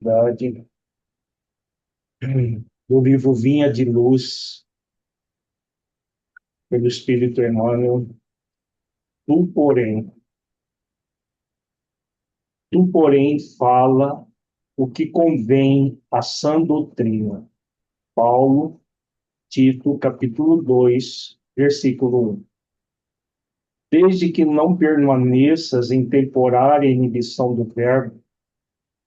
verdade, do livro Vinha de Luz, pelo Espírito Emmanuel. Tu, porém, tu, porém, fala o que convém à sã doutrina. Paulo, Tito, capítulo 2, versículo 1. Desde que não permaneças em temporária inibição do verbo,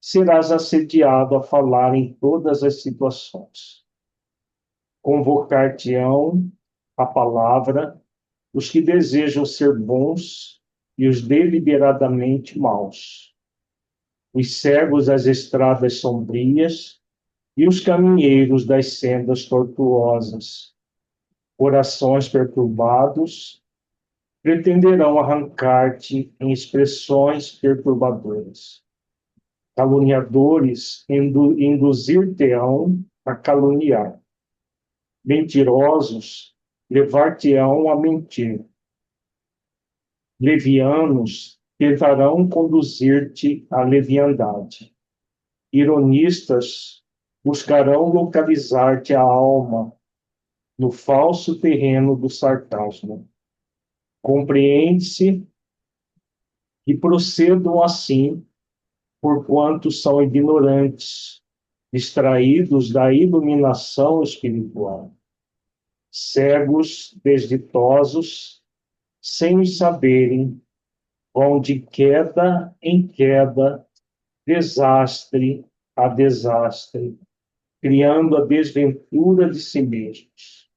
serás assediado a falar em todas as situações. Convocar-te-ão a palavra os que desejam ser bons e os deliberadamente maus, os cegos às estradas sombrias e os caminheiros das sendas tortuosas. Corações perturbados pretenderão arrancar-te em expressões perturbadoras. Caluniadores induzir-te-ão a caluniar. Mentirosos levar-te-ão a mentir. Levianos tentarão conduzir-te à leviandade. Ironistas buscarão localizar-te a alma no falso terreno do sarcasmo. Compreende-se que procedam assim, porquanto são ignorantes, distraídos da iluminação espiritual, cegos, desditosos, sem os saberem, vão de queda em queda, desastre a desastre, criando a desventura de si mesmos.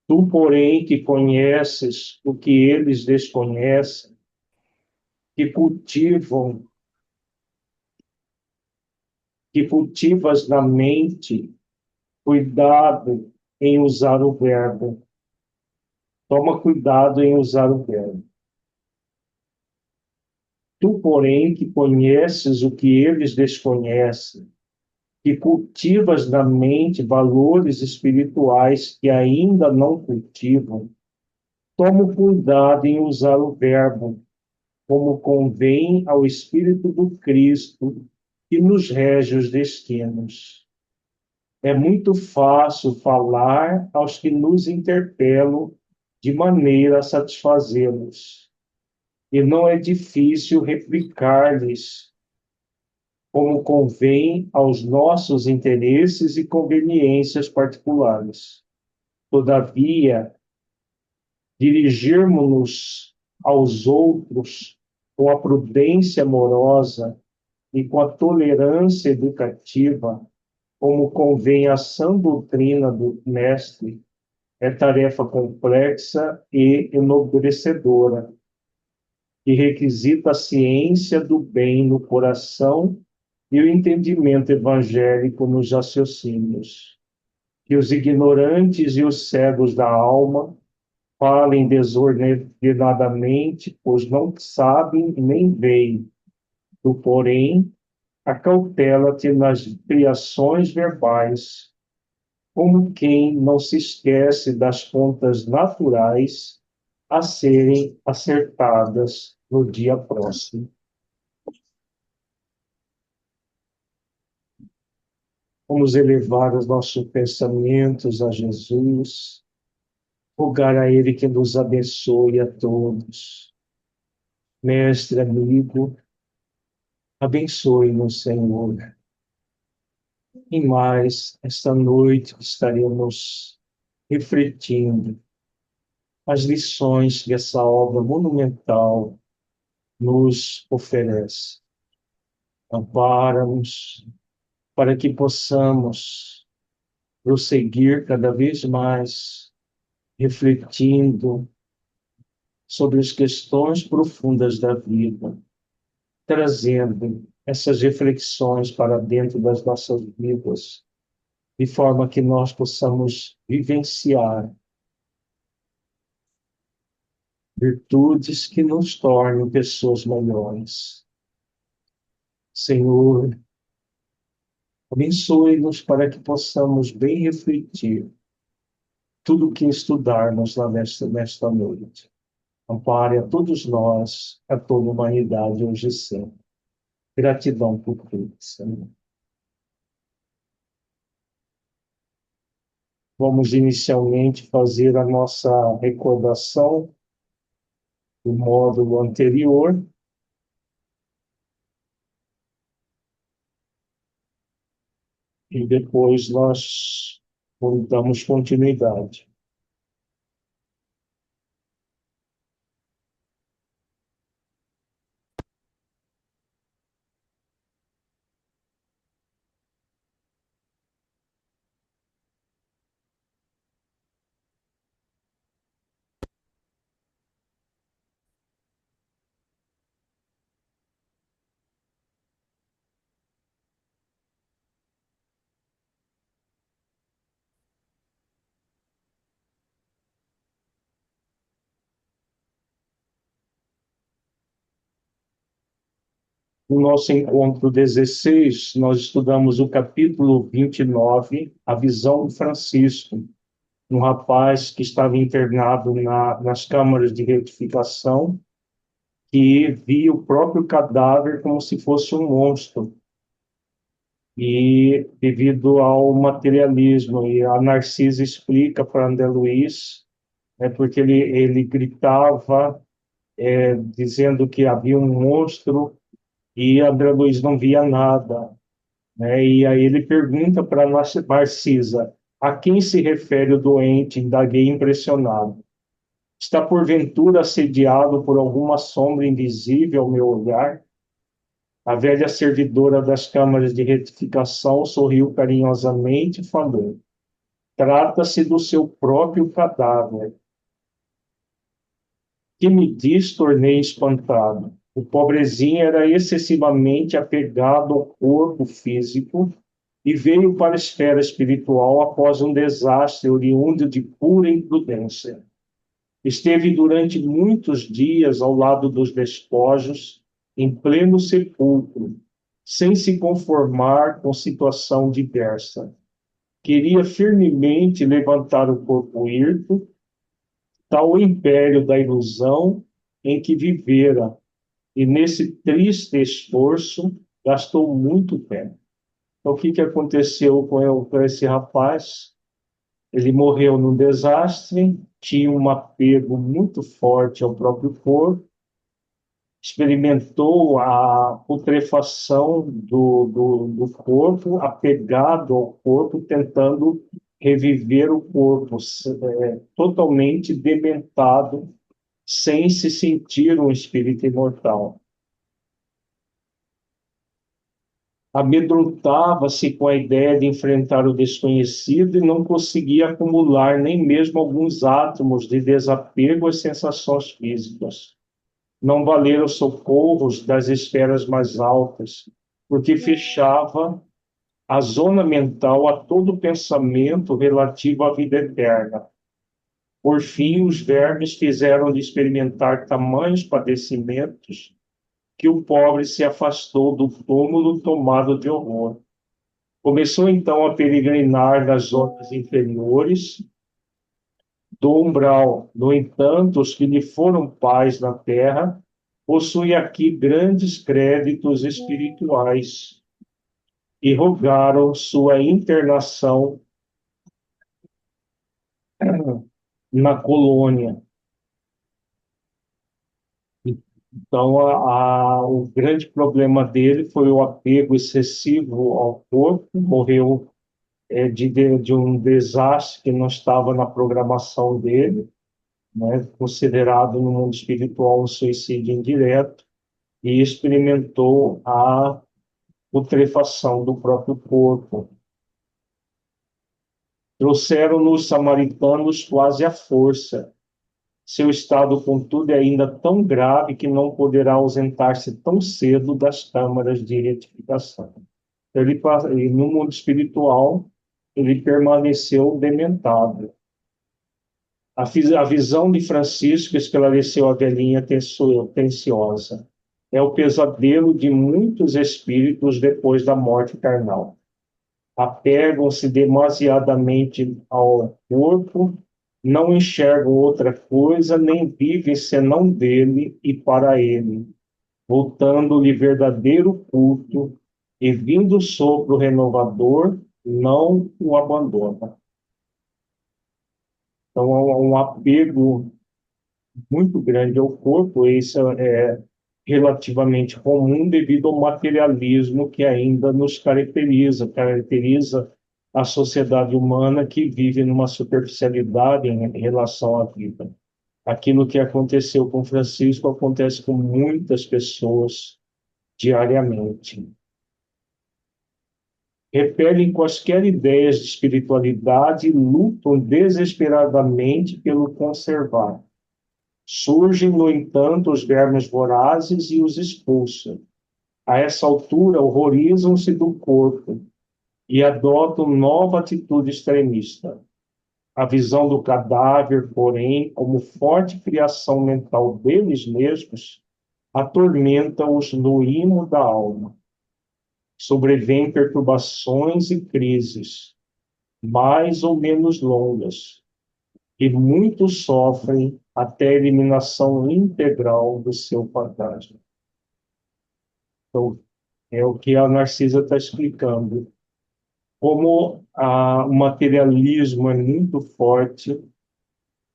Tu, porém, que conheces o que eles desconhecem, que cultivam, que cultivas na mente, cuidado em usar o verbo. Toma cuidado em usar o verbo. Tu, porém, que conheces o que eles desconhecem, que cultivas na mente valores espirituais que ainda não cultivam, toma cuidado em usar o verbo, como convém ao Espírito do Cristo que nos rege os destinos. É muito fácil falar aos que nos interpelam de maneira a satisfazê-los, e não é difícil replicar-lhes como convém aos nossos interesses e conveniências particulares. Todavia, dirigirmos-nos aos outros com a prudência amorosa e com a tolerância educativa, como convém à sã doutrina do mestre, é tarefa complexa e enobrecedora, que requisita a ciência do bem no coração e o entendimento evangélico nos raciocínios. Que os ignorantes e os cegos da alma falem desordenadamente, pois não sabem nem veem. Tu, porém, acautela-te nas criações verbais, como quem não se esquece das contas naturais a serem acertadas no dia próximo. Vamos elevar os nossos pensamentos a Jesus, rogar a Ele que nos abençoe a todos. Mestre, amigo, abençoe-nos, Senhor. E mais, esta noite estaremos refletindo as lições que essa obra monumental nos oferece. Ampara-nos para que possamos prosseguir cada vez mais refletindo sobre as questões profundas da vida, trazendo essas reflexões para dentro das nossas vidas, de forma que nós possamos vivenciar virtudes que nos tornem pessoas melhores. Senhor, abençoe-nos para que possamos bem refletir tudo o que estudarmos nesta noite. Ampare a todos nós, a toda a humanidade, hoje e sempre. Gratidão por tudo, Senhor. Vamos inicialmente fazer a nossa recordação do módulo anterior e depois nós damos continuidade. No nosso encontro 16, nós estudamos o capítulo 29, a visão de Francisco, um rapaz que estava internado nas câmaras de retificação, que via o próprio cadáver como se fosse um monstro. E devido ao materialismo, e a Narcisa explica para André Luiz, porque ele gritava, dizendo que havia um monstro e André Luiz não via nada, né? E aí ele pergunta para Narcisa, a quem se refere o doente? Indaguei impressionado. Está porventura assediado por alguma sombra invisível ao meu olhar? A velha servidora das câmaras de retificação sorriu carinhosamente e falou: trata-se do seu próprio cadáver. Que me diz, tornei espantado. O pobrezinho era excessivamente apegado ao corpo físico e veio para a esfera espiritual após um desastre oriundo de pura imprudência. Esteve durante muitos dias ao lado dos despojos, em pleno sepulcro, sem se conformar com situação diversa. Queria firmemente levantar o corpo hirto, tal império da ilusão em que vivera, e nesse triste esforço gastou muito tempo. Então, o que aconteceu com esse rapaz? Ele morreu num desastre, tinha um apego muito forte ao próprio corpo, experimentou a putrefação do corpo, apegado ao corpo, tentando reviver o corpo, totalmente dementado, sem se sentir um espírito imortal. Amedrontava-se com a ideia de enfrentar o desconhecido e não conseguia acumular nem mesmo alguns átomos de desapego às sensações físicas. Não valeram os socorros das esferas mais altas, porque fechava a zona mental a todo pensamento relativo à vida eterna. Por fim, os vermes fizeram-lhe experimentar tamanhos padecimentos que o pobre se afastou do túmulo tomado de horror. Começou então a peregrinar nas zonas inferiores do umbral. No entanto, os que lhe foram pais na terra possuem aqui grandes créditos espirituais e rogaram sua internação na colônia. Então, o grande problema dele foi o apego excessivo ao corpo, morreu de um desastre que não estava na programação dele, né, considerado no mundo espiritual um suicídio indireto, e experimentou a putrefação do próprio corpo. Trouxeram-nos samaritanos quase à força. Seu estado, contudo, é ainda tão grave que não poderá ausentar-se tão cedo das câmaras de retificação. No mundo espiritual, ele permaneceu dementado. A visão de Francisco esclareceu a velhinha tenciosa. É o pesadelo de muitos espíritos depois da morte carnal. Apegam-se demasiadamente ao corpo, não enxergam outra coisa, nem vivem senão dele e para ele, voltando-lhe verdadeiro culto, e vindo o sopro renovador, não o abandona. Então, há um apego muito grande ao corpo. Isso é relativamente comum devido ao materialismo que ainda nos caracteriza a sociedade humana que vive numa superficialidade em relação à vida. Aquilo que aconteceu com Francisco acontece com muitas pessoas diariamente. Repelem quaisquer ideias de espiritualidade e lutam desesperadamente pelo conservar. Surgem, no entanto, os vermes vorazes e os expulsam. A essa altura, horrorizam-se do corpo e adotam nova atitude extremista. A visão do cadáver, porém, como forte criação mental deles mesmos, atormenta-os no imo da alma. Sobrevêm perturbações e crises, mais ou menos longas, e muitos sofrem até a eliminação integral do seu fantasma. Então, é o que a Narcisa está explicando. Como o materialismo é muito forte,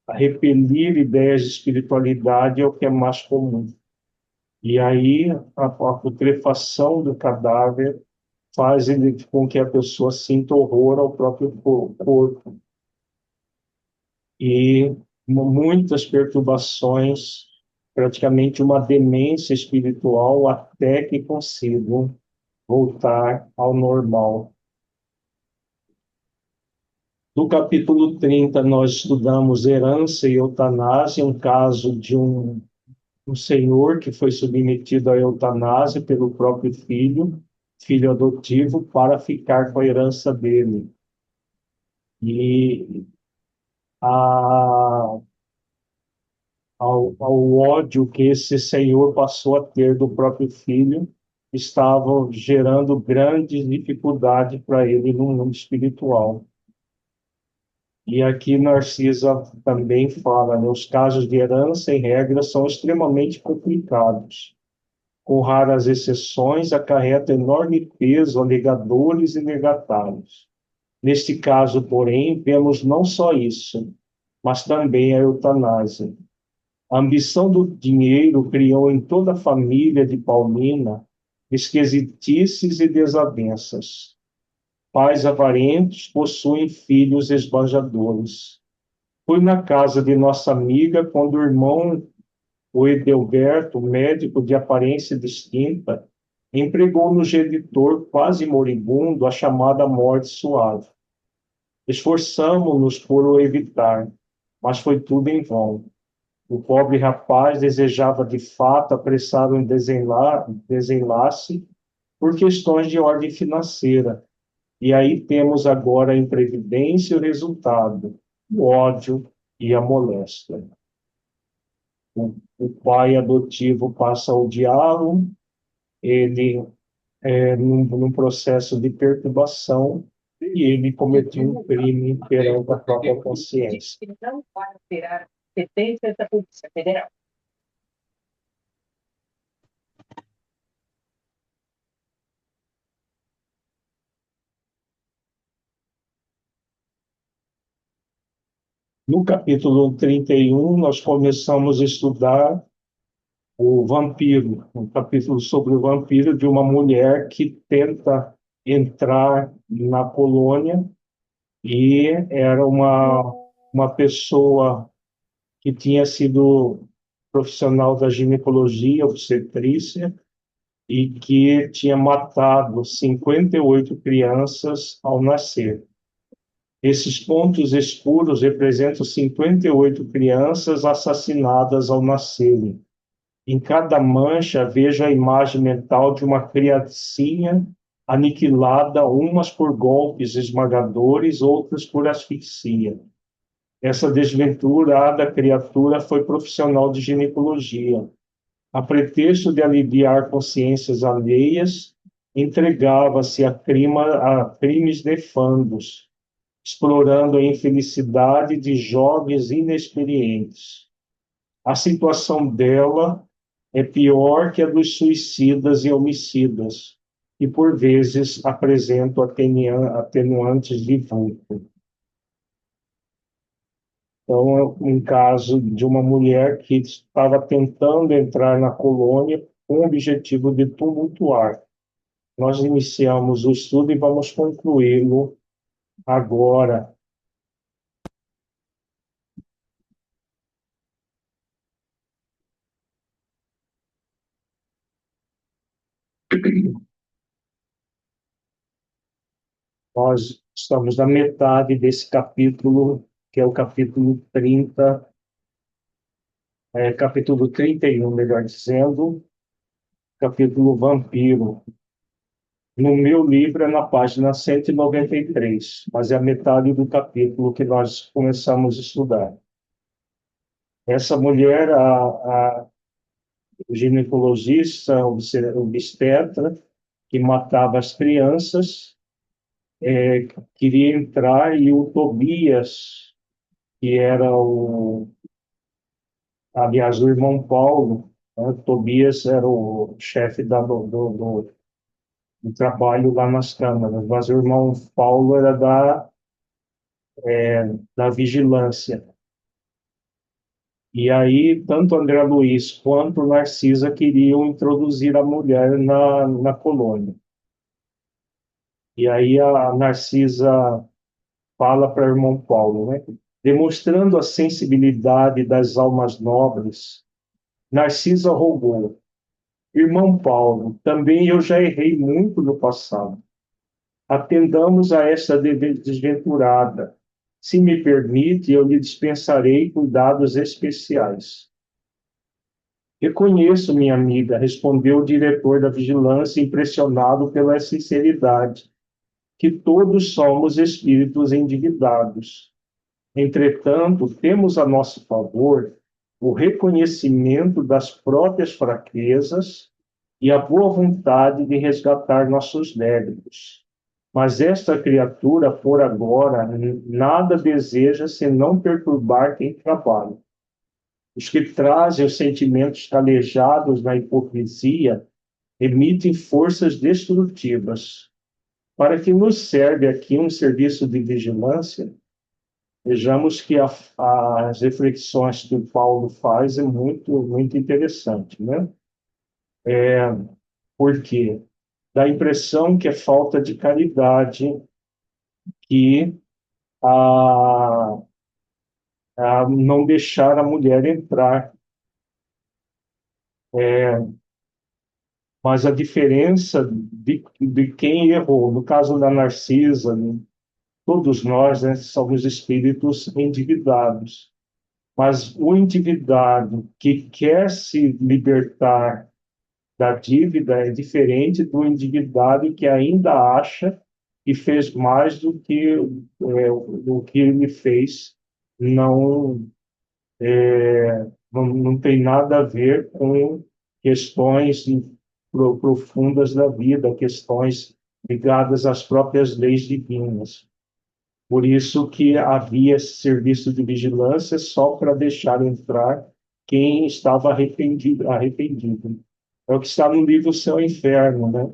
a repelir ideias de espiritualidade é o que é mais comum. E aí a putrefação do cadáver faz com que a pessoa sinta horror ao próprio corpo. E muitas perturbações, praticamente uma demência espiritual até que consigam voltar ao normal. No capítulo 30, nós estudamos herança e eutanásia, um caso de um senhor que foi submetido à eutanásia pelo próprio filho adotivo, para ficar com a herança dele. E a, ao ódio que esse senhor passou a ter do próprio filho, estava gerando grandes dificuldades para ele no mundo espiritual. E aqui Narcisa também fala, né, os casos de herança, em regra, são extremamente complicados. Com raras exceções, acarreta enorme peso a legadores e legatários. Neste caso, porém, vemos não só isso, mas também a eutanásia. A ambição do dinheiro criou em toda a família de Paulina esquisitices e desavenças. Pais avarentos possuem filhos esbanjadores. Fui na casa de nossa amiga quando o irmão, o Edelberto, médico de aparência distinta, empregou no genitor quase moribundo a chamada morte suave. Esforçamo-nos por o evitar, mas foi tudo em vão. O pobre rapaz desejava de fato apressar um desenlace por questões de ordem financeira. E aí temos agora a imprevidência e o resultado, o ódio e a moléstia. O pai adotivo passa a odiá-lo, ele num processo de perturbação, e ele cometeu um crime perante a própria consciência. Que não vai alterar competências da Polícia Federal. No capítulo 31, nós começamos a estudar o vampiro, um capítulo sobre o vampiro de uma mulher que tenta entrar na colônia e era uma pessoa que tinha sido profissional da ginecologia, obstetrícia, e que tinha matado 58 crianças ao nascer. Esses pontos escuros representam 58 crianças assassinadas ao nascerem. Em cada mancha, vejo a imagem mental de uma criancinha aniquilada, umas por golpes esmagadores, outras por asfixia. Essa desventurada criatura foi profissional de ginecologia. A pretexto de aliviar consciências alheias, entregava-se a crimes nefandos, explorando a infelicidade de jovens inexperientes. A situação dela é pior que a dos suicidas e homicidas, e por vezes apresentam atenuantes de vulto. Então, é um caso de uma mulher que estava tentando entrar na colônia com o objetivo de tumultuar. Nós iniciamos o estudo e vamos concluí-lo agora. Nós estamos na metade desse capítulo, que é o capítulo 30, capítulo 31, melhor dizendo, capítulo Vampiro. No meu livro é na página 193, mas é a metade do capítulo que nós começamos a estudar. Essa mulher, a ginecologista, obstetra, que matava as crianças, queria entrar e o Tobias, que era aliás, o irmão Paulo, né? Tobias era o chefe do trabalho lá nas câmaras, mas o irmão Paulo era da vigilância. E aí, tanto André Luiz quanto Narcisa queriam introduzir a mulher na colônia. E aí a Narcisa fala para o irmão Paulo, né? Demonstrando a sensibilidade das almas nobres, Narcisa rogou: Irmão Paulo, também eu já errei muito no passado. Atendamos a esta desventurada. Se me permite, eu lhe dispensarei cuidados especiais. Reconheço, minha amiga, respondeu o diretor da vigilância, impressionado pela sinceridade, que todos somos espíritos endividados. Entretanto, temos a nosso favor o reconhecimento das próprias fraquezas e a boa vontade de resgatar nossos débitos. Mas esta criatura, por agora, nada deseja senão perturbar quem trabalha. Os que trazem os sentimentos calejados na hipocrisia emitem forças destrutivas. Para que nos serve aqui um serviço de vigilância? Vejamos que as reflexões que o Paulo faz é muito interessante, né? Por quê? Dá a impressão que é falta de caridade que a, a não deixar a mulher entrar. Mas a diferença de quem errou, no caso da Narcisa, né, todos nós, né, somos espíritos endividados. Mas o endividado que quer se libertar da dívida é diferente do endividado que ainda acha que fez mais do que ele fez. Não, não tem nada a ver com questões profundas da vida, questões ligadas às próprias leis divinas. Por isso que havia esse serviço de vigilância só para deixar entrar quem estava arrependido. É o que está no livro Céu e Inferno, né?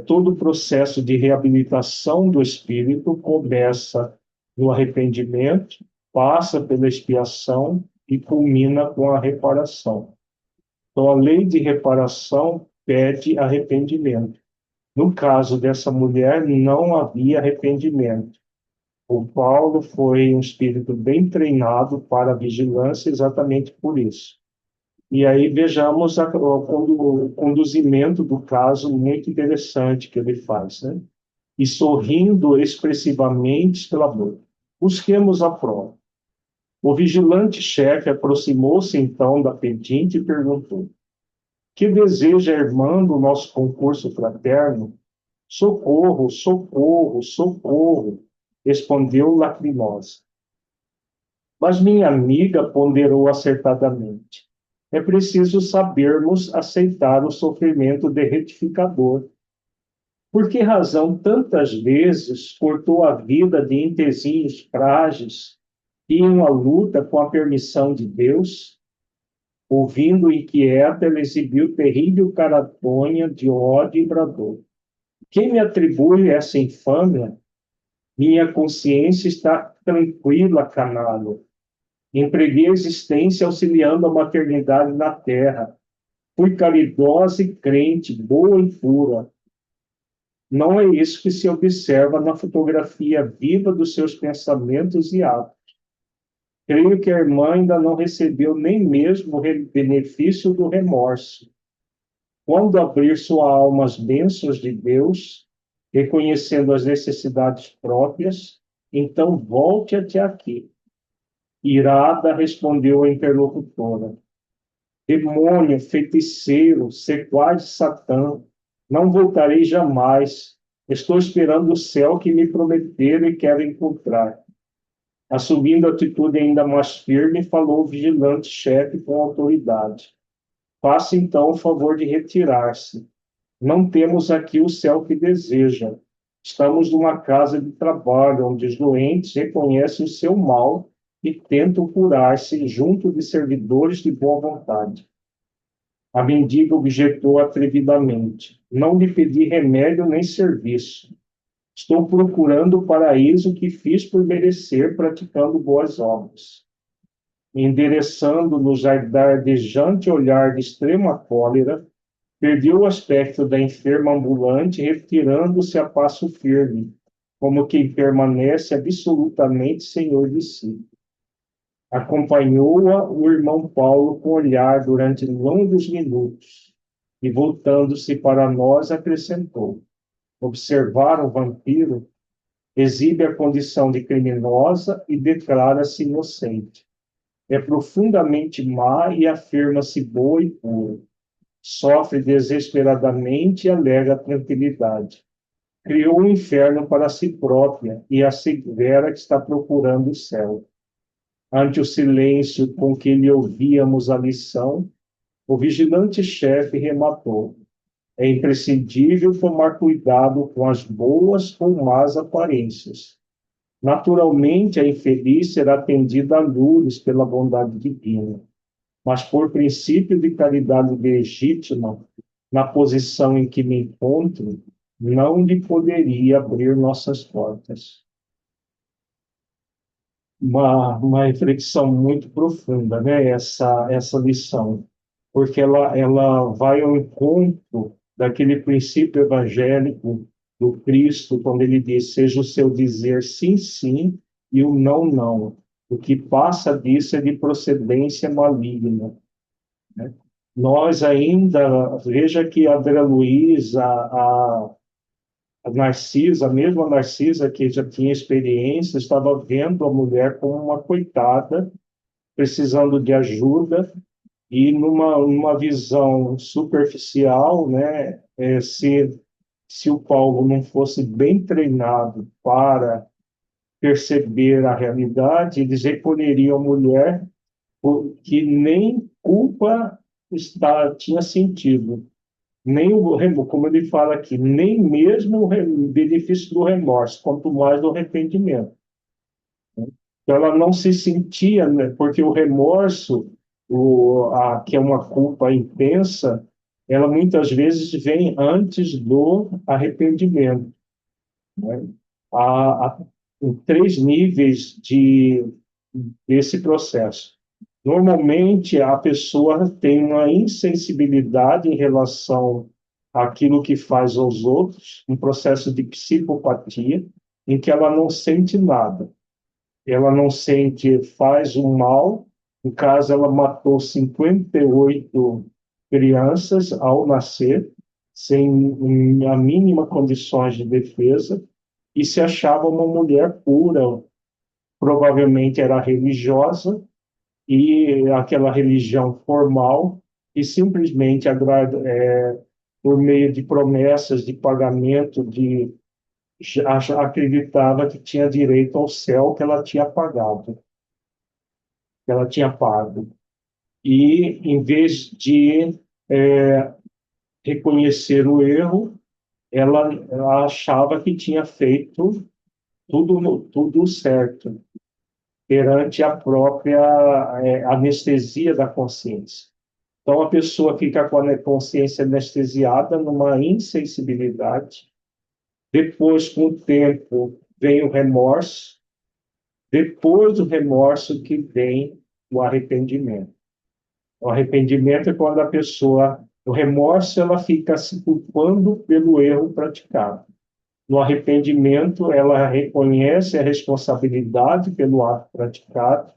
Todo o processo de reabilitação do espírito começa no arrependimento, passa pela expiação e culmina com a reparação. Então, a lei de reparação pede arrependimento. No caso dessa mulher, não havia arrependimento. O Paulo foi um espírito bem treinado para a vigilância exatamente por isso. E aí vejamos o conduzimento do caso muito interessante que ele faz, né? E sorrindo expressivamente pela boca. Busquemos a prova. O vigilante-chefe aproximou-se então da pedinte e perguntou: que deseja a irmã do nosso concurso fraterno? Socorro, socorro, socorro, respondeu lacrimosa. Mas minha amiga ponderou acertadamente. É preciso sabermos aceitar o sofrimento derretificador. Por que razão tantas vezes cortou a vida de entezinhos frágeis que iam à luta com a permissão de Deus? Ouvindo inquieta, ela exibiu terrível caratonha de ódio e bradou: quem me atribui essa infâmia? Minha consciência está tranquila, canalha. Empreguei a existência auxiliando a maternidade na terra. Fui caridosa e crente, boa e pura. Não é isso que se observa na fotografia viva dos seus pensamentos e atos. Creio que a irmã ainda não recebeu nem mesmo o benefício do remorso. Quando abrir sua alma às bênçãos de Deus, reconhecendo as necessidades próprias, então volte até aqui. Irada, respondeu a interlocutora. Demônio, feiticeiro, sequaz de Satã, não voltarei jamais. Estou esperando o céu que me prometeram e quero encontrar. Assumindo atitude ainda mais firme, falou o vigilante-chefe com autoridade. Faça então o favor de retirar-se. Não temos aqui o céu que deseja. Estamos numa casa de trabalho, onde os doentes reconhecem o seu mal e tentam curar-se junto de servidores de boa vontade. A mendiga objetou atrevidamente. Não lhe pedi remédio nem serviço. Estou procurando o paraíso que fiz por merecer praticando boas obras. Endereçando-nos a dardejante olhar de extrema cólera, perdeu o aspecto da enferma ambulante, retirando-se a passo firme, como quem permanece absolutamente senhor de si. Acompanhou-a o irmão Paulo com olhar durante longos minutos, e voltando-se para nós, acrescentou: observar o vampiro, exibe a condição de criminosa e declara-se inocente. É profundamente má e afirma-se boa e pura. Sofre desesperadamente e alega tranquilidade. Criou um inferno para si própria e assevera que está procurando o céu. Ante o silêncio com que lhe ouvíamos a lição, o vigilante-chefe rematou: é imprescindível tomar cuidado com as boas ou más aparências. Naturalmente, a infeliz será atendida a lures pela bondade divina, mas por princípio de caridade legítima, na posição em que me encontro, não lhe poderia abrir nossas portas. Uma reflexão muito profunda, né? Essa lição, porque ela vai ao encontro daquele princípio evangélico do Cristo, quando ele diz: seja o seu dizer sim, sim e o não, não. O que passa disso é de procedência maligna, né? Nós ainda, veja que a Vera Luiz, a Narcisa, mesmo a Narcisa, que já tinha experiência, estava vendo a mulher como uma coitada, precisando de ajuda, e numa visão superficial, né, se o Paulo não fosse bem treinado para perceber a realidade, eles recolheriam a mulher que nem culpa tinha sentido, nem como ele fala aqui, nem mesmo o benefício do remorso, quanto mais do arrependimento. Então, ela não se sentia, né, porque o remorso, que é uma culpa intensa, ela muitas vezes vem antes do arrependimento, né? Há três níveis desse processo. Normalmente, a pessoa tem uma insensibilidade em relação àquilo que faz aos outros, um processo de psicopatia, em que ela não sente nada. Ela não sente, faz o mal. No caso, ela matou 58 crianças ao nascer, sem a mínima condições de defesa, e se achava uma mulher pura, provavelmente era religiosa, e aquela religião formal, e simplesmente por meio de promessas de pagamento, acreditava que tinha direito ao céu que ela tinha pagado, que ela tinha pago. E, em vez de reconhecer o erro, ela achava que tinha feito tudo certo, perante a própria anestesia da consciência. Então, a pessoa fica com a consciência anestesiada numa insensibilidade. Depois, com o tempo, vem o remorso. Depois do remorso que vem o arrependimento. O arrependimento é quando a pessoa, o remorso, ela fica se culpando pelo erro praticado. No arrependimento, ela reconhece a responsabilidade pelo ato praticado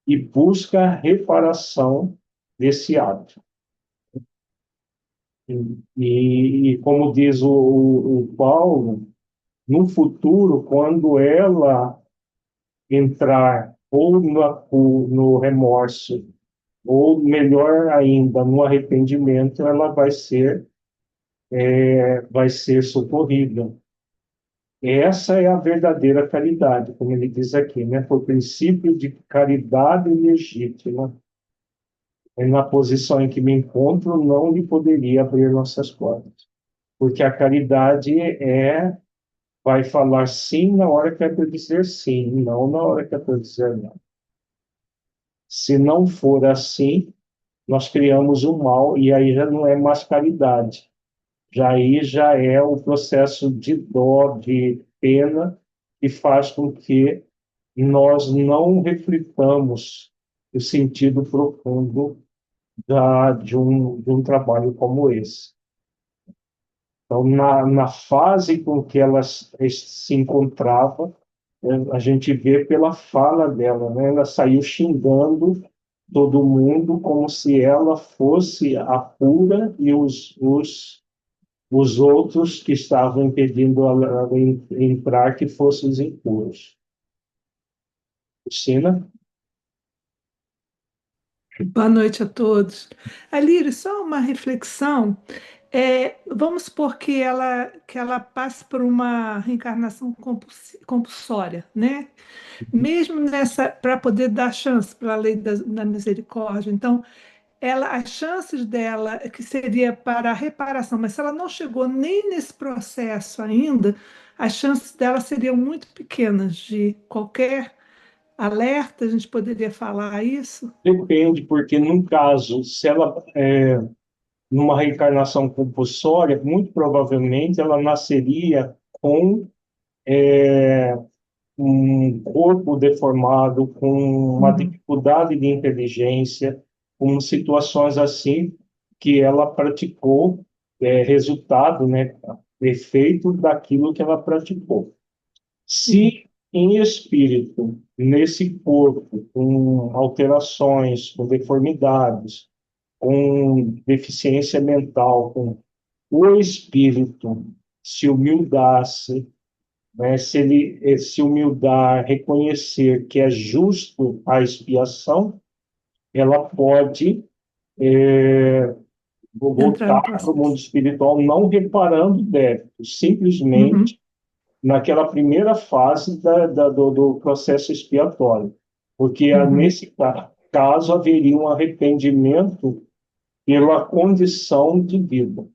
e busca a reparação desse ato. E como diz o Paulo, no futuro, quando ela entrar ou no remorso, ou melhor ainda, no arrependimento, ela vai ser socorrida. Essa é a verdadeira caridade, como ele diz aqui, né? Por princípio de caridade legítima, na posição em que me encontro, não lhe poderia abrir nossas portas. Porque a caridade vai falar sim na hora que é para dizer sim, não na hora que é para dizer não. Se não for assim, nós criamos o mal e aí já não é mais caridade. Já é o processo de dó, de pena, que faz com que nós não reflitamos o sentido profundo de um trabalho como esse. Então, na fase com que ela se encontrava, a gente vê pela fala dela, né? Ela saiu xingando todo mundo como se ela fosse a pura e os outros que estavam impedindo ela entrar que fossem os impuros. Cristina? Boa noite a todos. Alírio, só uma reflexão. Vamos supor que ela passe por uma reencarnação compulsória, né? Mesmo nessa, para poder dar chance para a lei da misericórdia. Então, as chances dela, que seria para a reparação, mas se ela não chegou nem nesse processo ainda, as chances dela seriam muito pequenas de qualquer alerta, a gente poderia falar isso? Depende, porque num caso, se ela numa reencarnação compulsória, muito provavelmente ela nasceria com um corpo deformado, com uma Uhum, dificuldade de inteligência, com situações assim que ela praticou, resultado, né, efeito daquilo que ela praticou. sim. Se em espírito, nesse corpo, com alterações, com deformidades, com deficiência mental, com o espírito se humildasse, né, se ele se humildar, reconhecer que é justo a expiação, ela pode Entrar voltar no para o mundo processo. espiritual não reparando débitos, Uhum, simplesmente naquela primeira fase do processo expiatório. Porque uhum, nesse caso haveria um arrependimento pela condição de vida,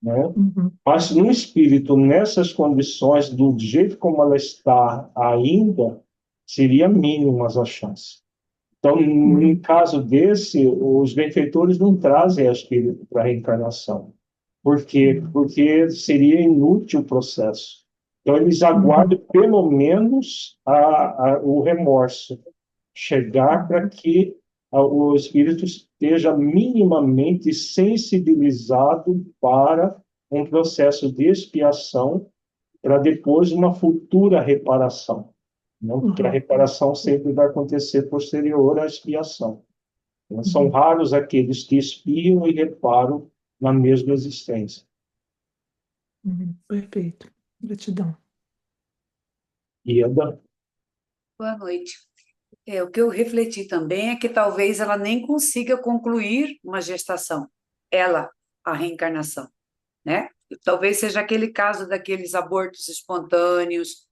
né? uhum, Mas no espírito, nessas condições, do jeito como ela está ainda, seria mínimas as chances. Então, em uhum, caso desse, os benfeitores não trazem a espírito para a reencarnação. Por quê? uhum, Porque seria inútil o processo. Então, eles uhum, aguardam pelo menos o remorso chegar para uhum, que o espírito esteja minimamente sensibilizado para um processo de expiação para depois uma futura reparação, não? Porque a uhum, reparação sempre vai acontecer posterior à expiação. Então, são uhum, raros aqueles que expiam e reparam na mesma existência. uhum. Perfeito. Gratidão. Ieda, Boa noite. O que eu refleti também é que talvez ela nem consiga concluir uma gestação, ela, a reencarnação, né? Talvez seja aquele caso daqueles abortos espontâneos,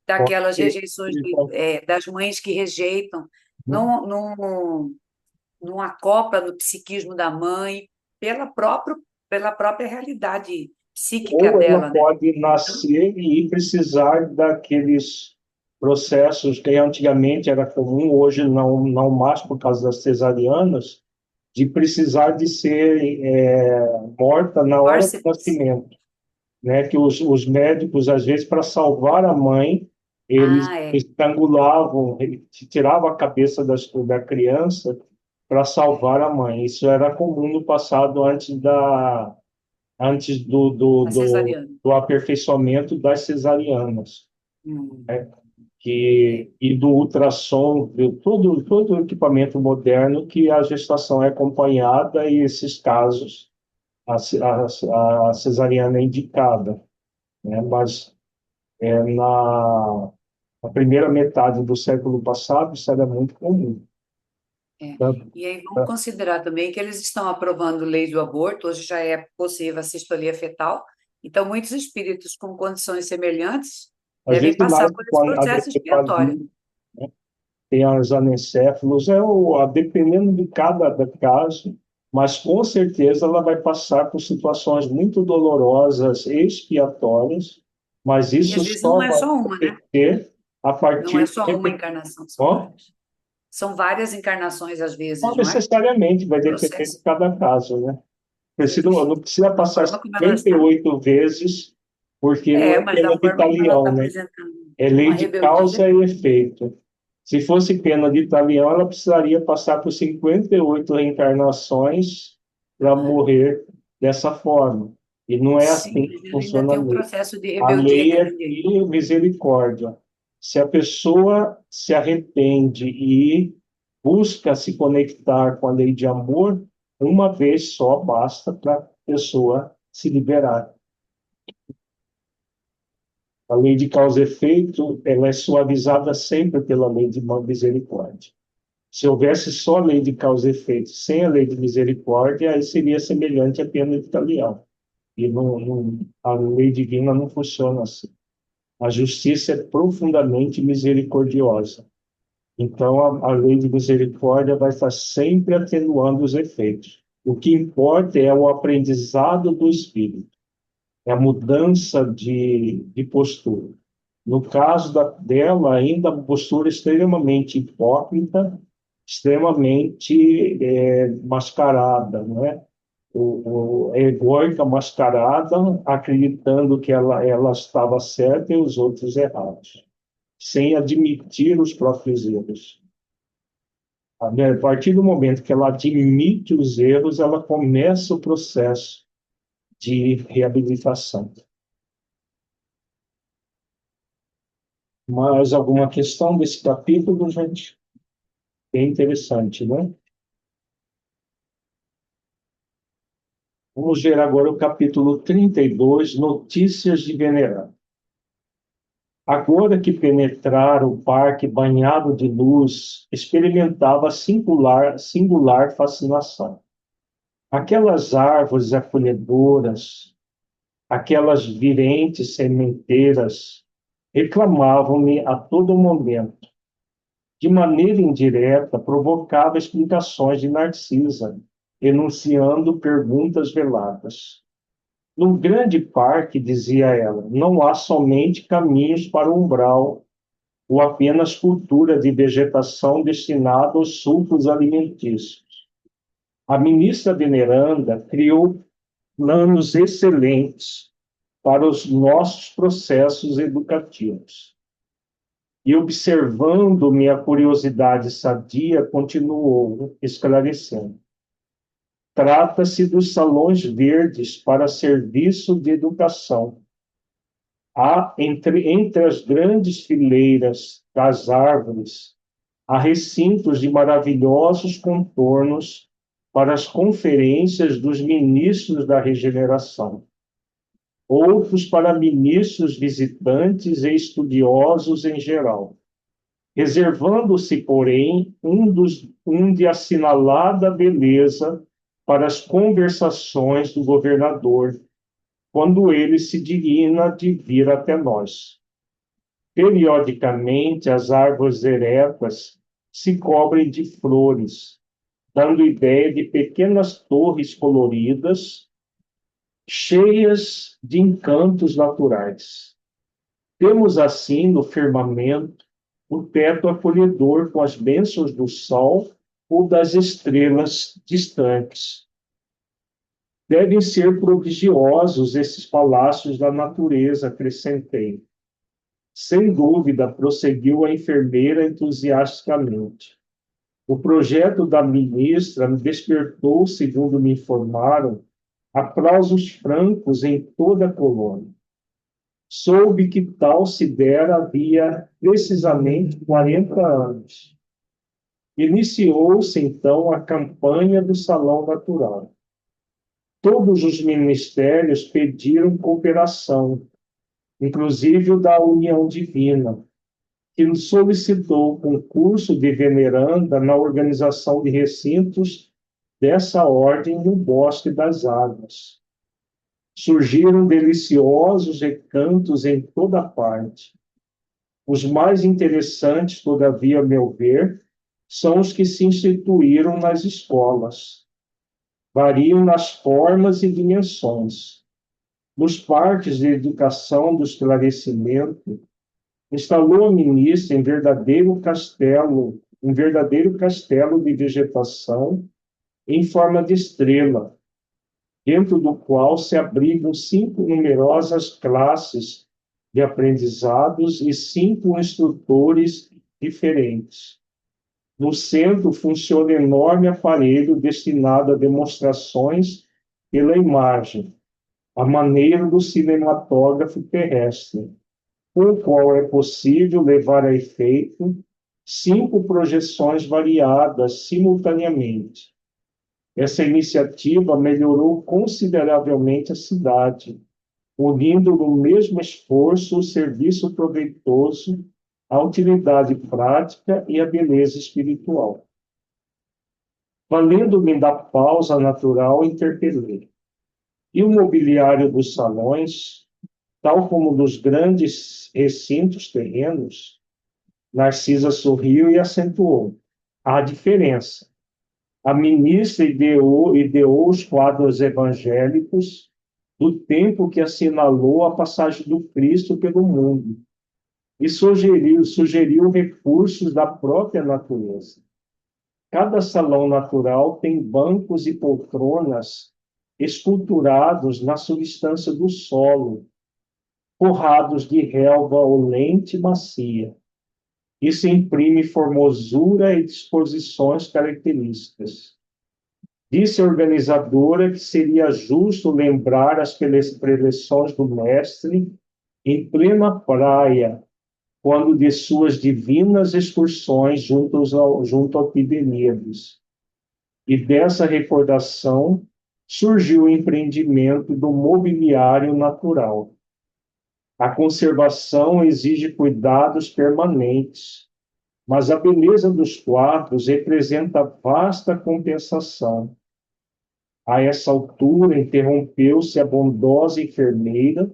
pode daquelas ser. rejeições das mães que rejeitam, não acopla no psiquismo da mãe, pela própria realidade psíquica Ou ela dela, né? pode nascer e precisar daqueles processos que antigamente era comum, hoje não mais por causa das cesarianas, de precisar de ser morta na hora do Fórceps. nascimento, né? Que os médicos, às vezes, para salvar a mãe, eles Ah, é. estrangulavam, tiravam a cabeça da criança para salvar a mãe. Isso era comum no passado, antes A cesariana. do aperfeiçoamento das cesarianas, Hum. e do ultrassom, todo o equipamento moderno que a gestação é acompanhada e esses casos a cesariana é indicada, né? Mas na primeira metade do século passado isso era muito comum. É. Tanto- E aí vamos considerar também que eles estão aprovando lei do aborto, hoje já é possível a sistolia fetal, então muitos espíritos com condições semelhantes Às devem vezes passar nasce por esse com a processo expiatório. anencefalia, né? Tem os anencéfalos, dependendo de cada caso, mas com certeza ela vai passar por situações muito dolorosas e expiatórias, mas E às isso vezes não só é vai só uma, né? acontecer a Não é partir só uma encarnação, são Ó, várias. São várias encarnações às não vezes, não é? necessariamente, vai O depender de processo. cada caso, né? Não precisa Da passar forma como ela está. 58 vezes, porque não É, é mas da pena de forma como ela está talião, né? apresentando É lei uma de rebeldia. causa e efeito. Se fosse pena de talião, ela precisaria passar por 58 reencarnações para morrer dessa forma. E não é Sim, assim que mas ela ainda funciona a tem um lei. processo de A rebeldia lei é grande aí. de misericórdia. Se a pessoa se arrepende e busca se conectar com a lei de amor, uma vez só basta para a pessoa se liberar. A lei de causa e efeito, ela é suavizada sempre pela lei de misericórdia. Se houvesse só a lei de causa e efeito, sem a lei de misericórdia, aí seria semelhante à pena de talião. E a lei divina não funciona assim. A justiça é profundamente misericordiosa. Então, a lei de misericórdia vai estar sempre atenuando os efeitos. O que importa é o aprendizado do espírito, é a mudança de postura. No caso dela, ainda a postura extremamente hipócrita, extremamente mascarada, né? Egóica mascarada, acreditando que ela estava certa e os outros errados, sem admitir os próprios erros. A partir do momento que ela admite os erros, ela começa o processo de reabilitação. Mais alguma questão desse capítulo, gente? É interessante, né? Vamos ver agora o capítulo 32, Notícias de Venerando. Agora que penetrara o parque banhado de luz, experimentava singular fascinação. Aquelas árvores acolhedoras, aquelas virentes sementeiras, reclamavam-me a todo momento. De maneira indireta, provocava explicações de Narcisa, enunciando perguntas veladas. No grande parque, dizia ela, não há somente caminhos para o umbral, ou apenas cultura de vegetação destinada aos sulcos alimentícios. A ministra veneranda criou planos excelentes para os nossos processos educativos. E, observando minha curiosidade sadia, continuou esclarecendo. Trata-se dos salões verdes para serviço de educação. Há, entre as grandes fileiras das árvores, há recintos de maravilhosos contornos para as conferências dos ministros da regeneração, outros para ministros visitantes e estudiosos em geral, reservando-se, porém, um de assinalada beleza para as conversações do governador, quando ele se digna de vir até nós. Periodicamente, as árvores eretas se cobrem de flores, dando ideia de pequenas torres coloridas, cheias de encantos naturais. Temos, assim, no firmamento, o teto acolhedor com as bênçãos do sol ou das estrelas distantes. Devem ser prodigiosos esses palácios da natureza, acrescentei. Sem dúvida, prosseguiu a enfermeira entusiasticamente. O projeto da ministra me despertou, segundo me informaram, aplausos francos em toda a colônia. Soube que tal se dera havia precisamente 40 anos. Iniciou-se, então, a campanha do Salão Natural. Todos os ministérios pediram cooperação, inclusive o da União Divina, que solicitou concurso de veneranda na organização de recintos dessa ordem no Bosque das Águas. Surgiram deliciosos recantos em toda parte. Os mais interessantes, todavia, a meu ver, são os que se instituíram nas escolas. Variam nas formas e dimensões. Nos parques de educação do esclarecimento, instalou a ministra um verdadeiro castelo de vegetação em forma de estrela, dentro do qual se abrigam 5 numerosas classes de aprendizados e 5 instrutores diferentes. No centro funciona enorme aparelho destinado a demonstrações pela imagem, a maneira do cinematógrafo terrestre, com o qual é possível levar a efeito 5 projeções variadas simultaneamente. Essa iniciativa melhorou consideravelmente a cidade, unindo no mesmo esforço o serviço proveitoso, a utilidade prática e a beleza espiritual. Valendo-me da pausa natural, interpelei. E o mobiliário dos salões, tal como dos grandes recintos terrenos? Narcisa sorriu e acentuou. Há diferença. A ministra ideou os quadros evangélicos do tempo que assinalou a passagem do Cristo pelo mundo e sugeriu recursos da própria natureza. Cada salão natural tem bancos e poltronas esculturados na substância do solo, forrados de relva olente e macia. Isso imprime formosura e disposições características. Disse a organizadora que seria justo lembrar as preleções do mestre em plena praia, quando de suas divinas excursões junto ao Tiberíades. E dessa recordação surgiu o empreendimento do mobiliário natural. A conservação exige cuidados permanentes, mas a beleza dos quadros representa vasta compensação. A essa altura, interrompeu-se a bondosa enfermeira,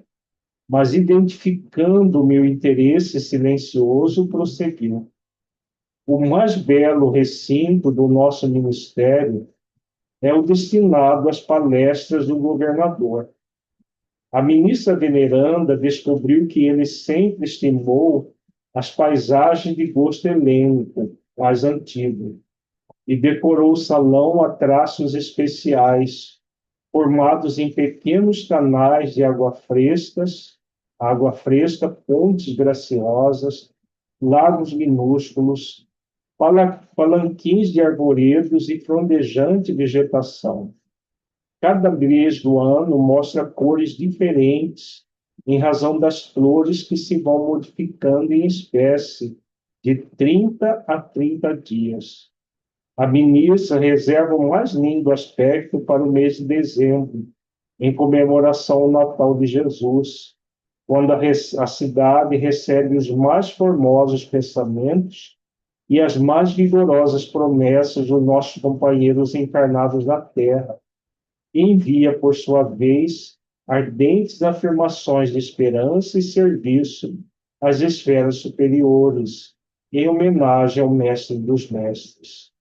mas, identificando o meu interesse silencioso, prosseguiu. O mais belo recinto do nosso ministério é o destinado às palestras do governador. A ministra veneranda descobriu que ele sempre estimou as paisagens de gosto helênico, mais antigo, e decorou o salão a traços especiais, formados em pequenos canais de água fresca, pontes graciosas, lagos minúsculos, palanquins de arvoredos e frondejante vegetação. Cada mês do ano mostra cores diferentes, em razão das flores que se vão modificando em espécie, de 30 a 30 dias. A ministra reserva o mais lindo aspecto para o mês de dezembro, em comemoração ao Natal de Jesus, quando a cidade recebe os mais formosos pensamentos e as mais vigorosas promessas dos nossos companheiros encarnados na Terra, e envia, por sua vez, ardentes afirmações de esperança e serviço às esferas superiores, em homenagem ao Mestre dos Mestres.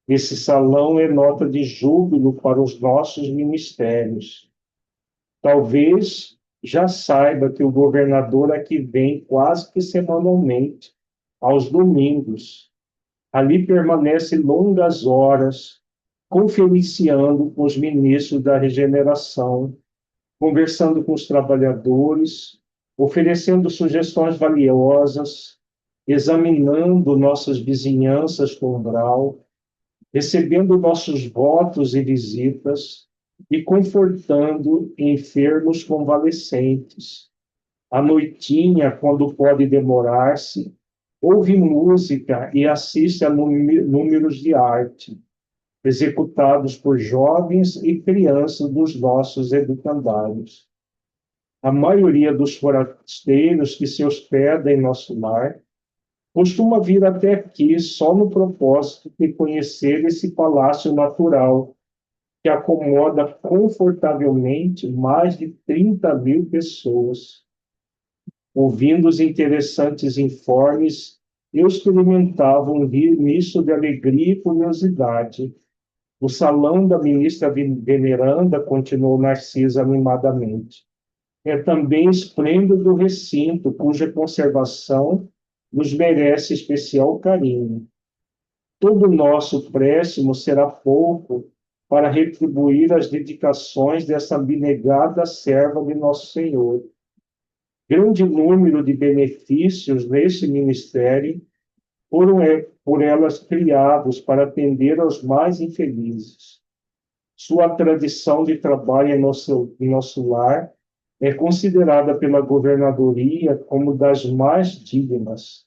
Esse salão é nota de júbilo para os nossos ministérios. Talvez já saiba que o governador aqui vem quase que semanalmente, aos domingos. Ali permanece longas horas, conferenciando com os ministros da regeneração, conversando com os trabalhadores, oferecendo sugestões valiosas, examinando nossas vizinhanças com umbral, recebendo nossos votos e visitas e confortando enfermos convalescentes. À noitinha, quando pode demorar-se, ouve música e assiste a números de arte, executados por jovens e crianças dos nossos educandários. A maioria dos forasteiros que se hospeda em nosso lar costuma vir até aqui só no propósito de conhecer esse palácio natural que acomoda confortavelmente mais de 30.000 pessoas. Ouvindo os interessantes informes, eu experimentava um misto de alegria e curiosidade. O salão da ministra veneranda, continuou Narcisa animadamente, é também esplêndido do recinto, cuja conservação nos merece especial carinho. Todo o nosso préstimo será pouco para retribuir as dedicações dessa abnegada serva de Nosso Senhor. Grande número de benefícios nesse ministério foram por elas criados para atender aos mais infelizes. Sua tradição de trabalho em nosso lar é considerada pela governadoria como das mais dignas.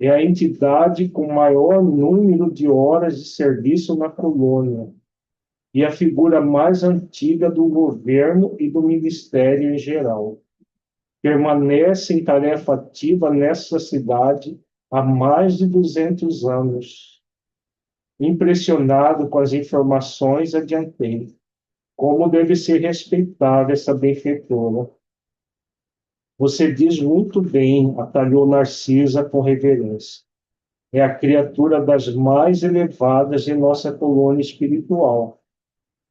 É a entidade com maior número de horas de serviço na colônia e a figura mais antiga do governo e do ministério em geral. Permanece em tarefa ativa nessa cidade há mais de 200 anos. Impressionado com as informações, adiantei. Como deve ser respeitada essa benfeitora? Você diz muito bem, atalhou Narcisa com reverência. É a criatura das mais elevadas de nossa colônia espiritual.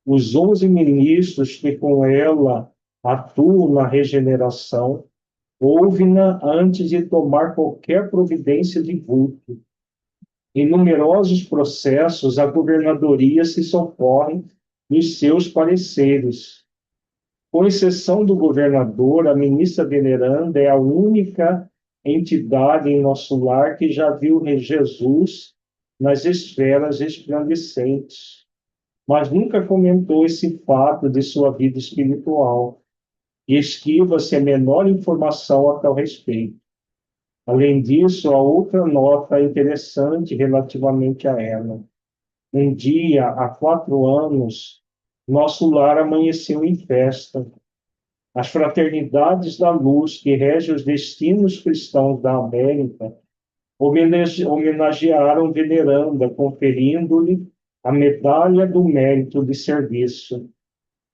Os 11 ministros que com ela atuam na regeneração ouve-na antes de tomar qualquer providência de vulto. Em numerosos processos, a governadoria se socorre nos seus pareceres. Com exceção do governador, a ministra veneranda é a única entidade em nosso lar que já viu Jesus nas esferas resplandecentes, mas nunca comentou esse fato de sua vida espiritual e esquiva-se a menor informação a tal respeito. Além disso, há outra nota interessante relativamente a ela. Um dia, há 4 anos, nosso lar amanheceu em festa. As fraternidades da luz que regem os destinos cristãos da América homenagearam veneranda, conferindo-lhe a medalha do mérito de serviço.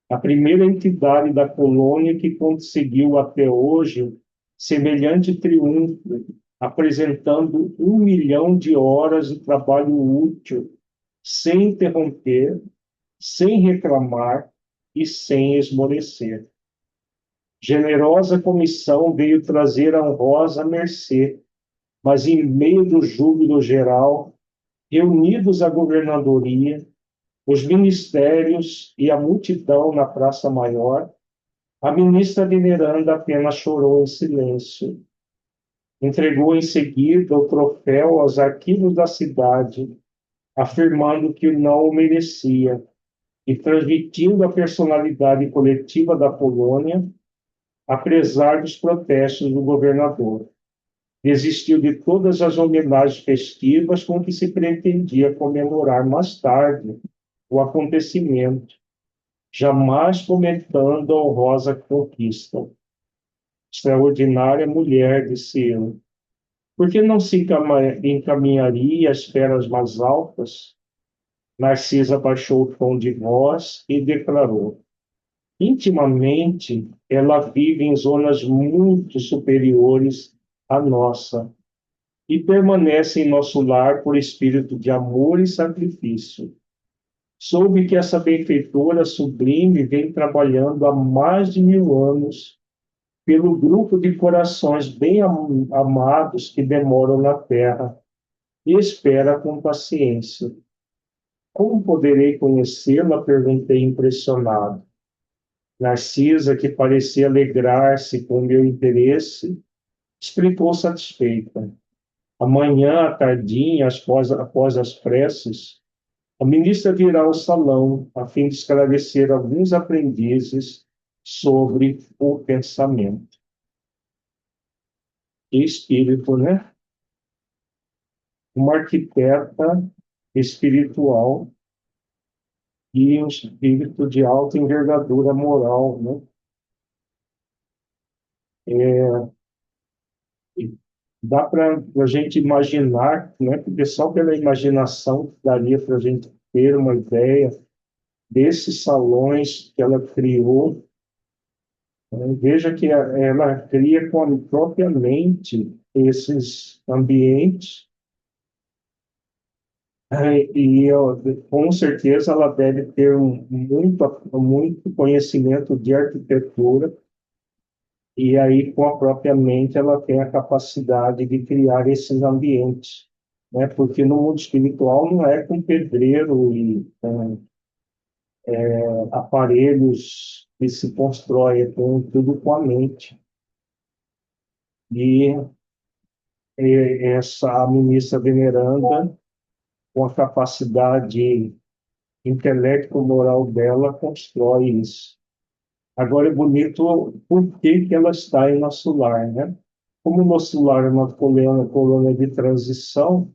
A primeira entidade da colônia que conseguiu até hoje semelhante triunfo, apresentando 1 milhão de horas de trabalho útil, sem interromper, sem reclamar e sem esmorecer. Generosa comissão veio trazer a honrosa mercê, mas em meio do júbilo geral, reunidos a governadoria, os ministérios e a multidão na Praça Maior, a ministra veneranda apenas chorou em silêncio. Entregou em seguida o troféu aos arquivos da cidade, afirmando que não o merecia, e transmitindo a personalidade coletiva da Polônia, apesar dos protestos do governador. Desistiu de todas as homenagens festivas com que se pretendia comemorar mais tarde o acontecimento, jamais comentando a honrosa conquista. Extraordinária mulher, disse eu. Por que não se encaminharia às esferas mais altas? Narcisa baixou o tom de voz e declarou: intimamente, ela vive em zonas muito superiores à nossa e permanece em nosso lar por espírito de amor e sacrifício. Soube que essa benfeitora sublime vem trabalhando há mais de 1000 anos pelo grupo de corações bem amados que demoram na terra e espera com paciência. Como poderei conhecê-la? Perguntei impressionado. Narcisa, que parecia alegrar-se com o meu interesse, explicou satisfeita. Amanhã, à tardinha, após as preces, A ministra virá ao salão a fim de esclarecer alguns aprendizes sobre o pensamento. E espírito, né? Uma arquiteta espiritual e um espírito de alta envergadura moral, né? Dá para a gente imaginar, né? Porque só pela imaginação daria para a gente ter uma ideia desses salões que ela criou. Né? Veja que ela cria com a própria mente esses ambientes. E com certeza ela deve ter muito conhecimento de arquitetura, e aí com a própria mente ela tem a capacidade de criar esses ambientes, né? Porque no mundo espiritual não é com pedreiro e aparelhos que se constrói, é tudo com a mente. E essa ministra veneranda, com a capacidade intelecto-moral dela, constrói isso. Agora é bonito por que ela está em nosso lar, né? Como o nosso lar é uma colônia de transição,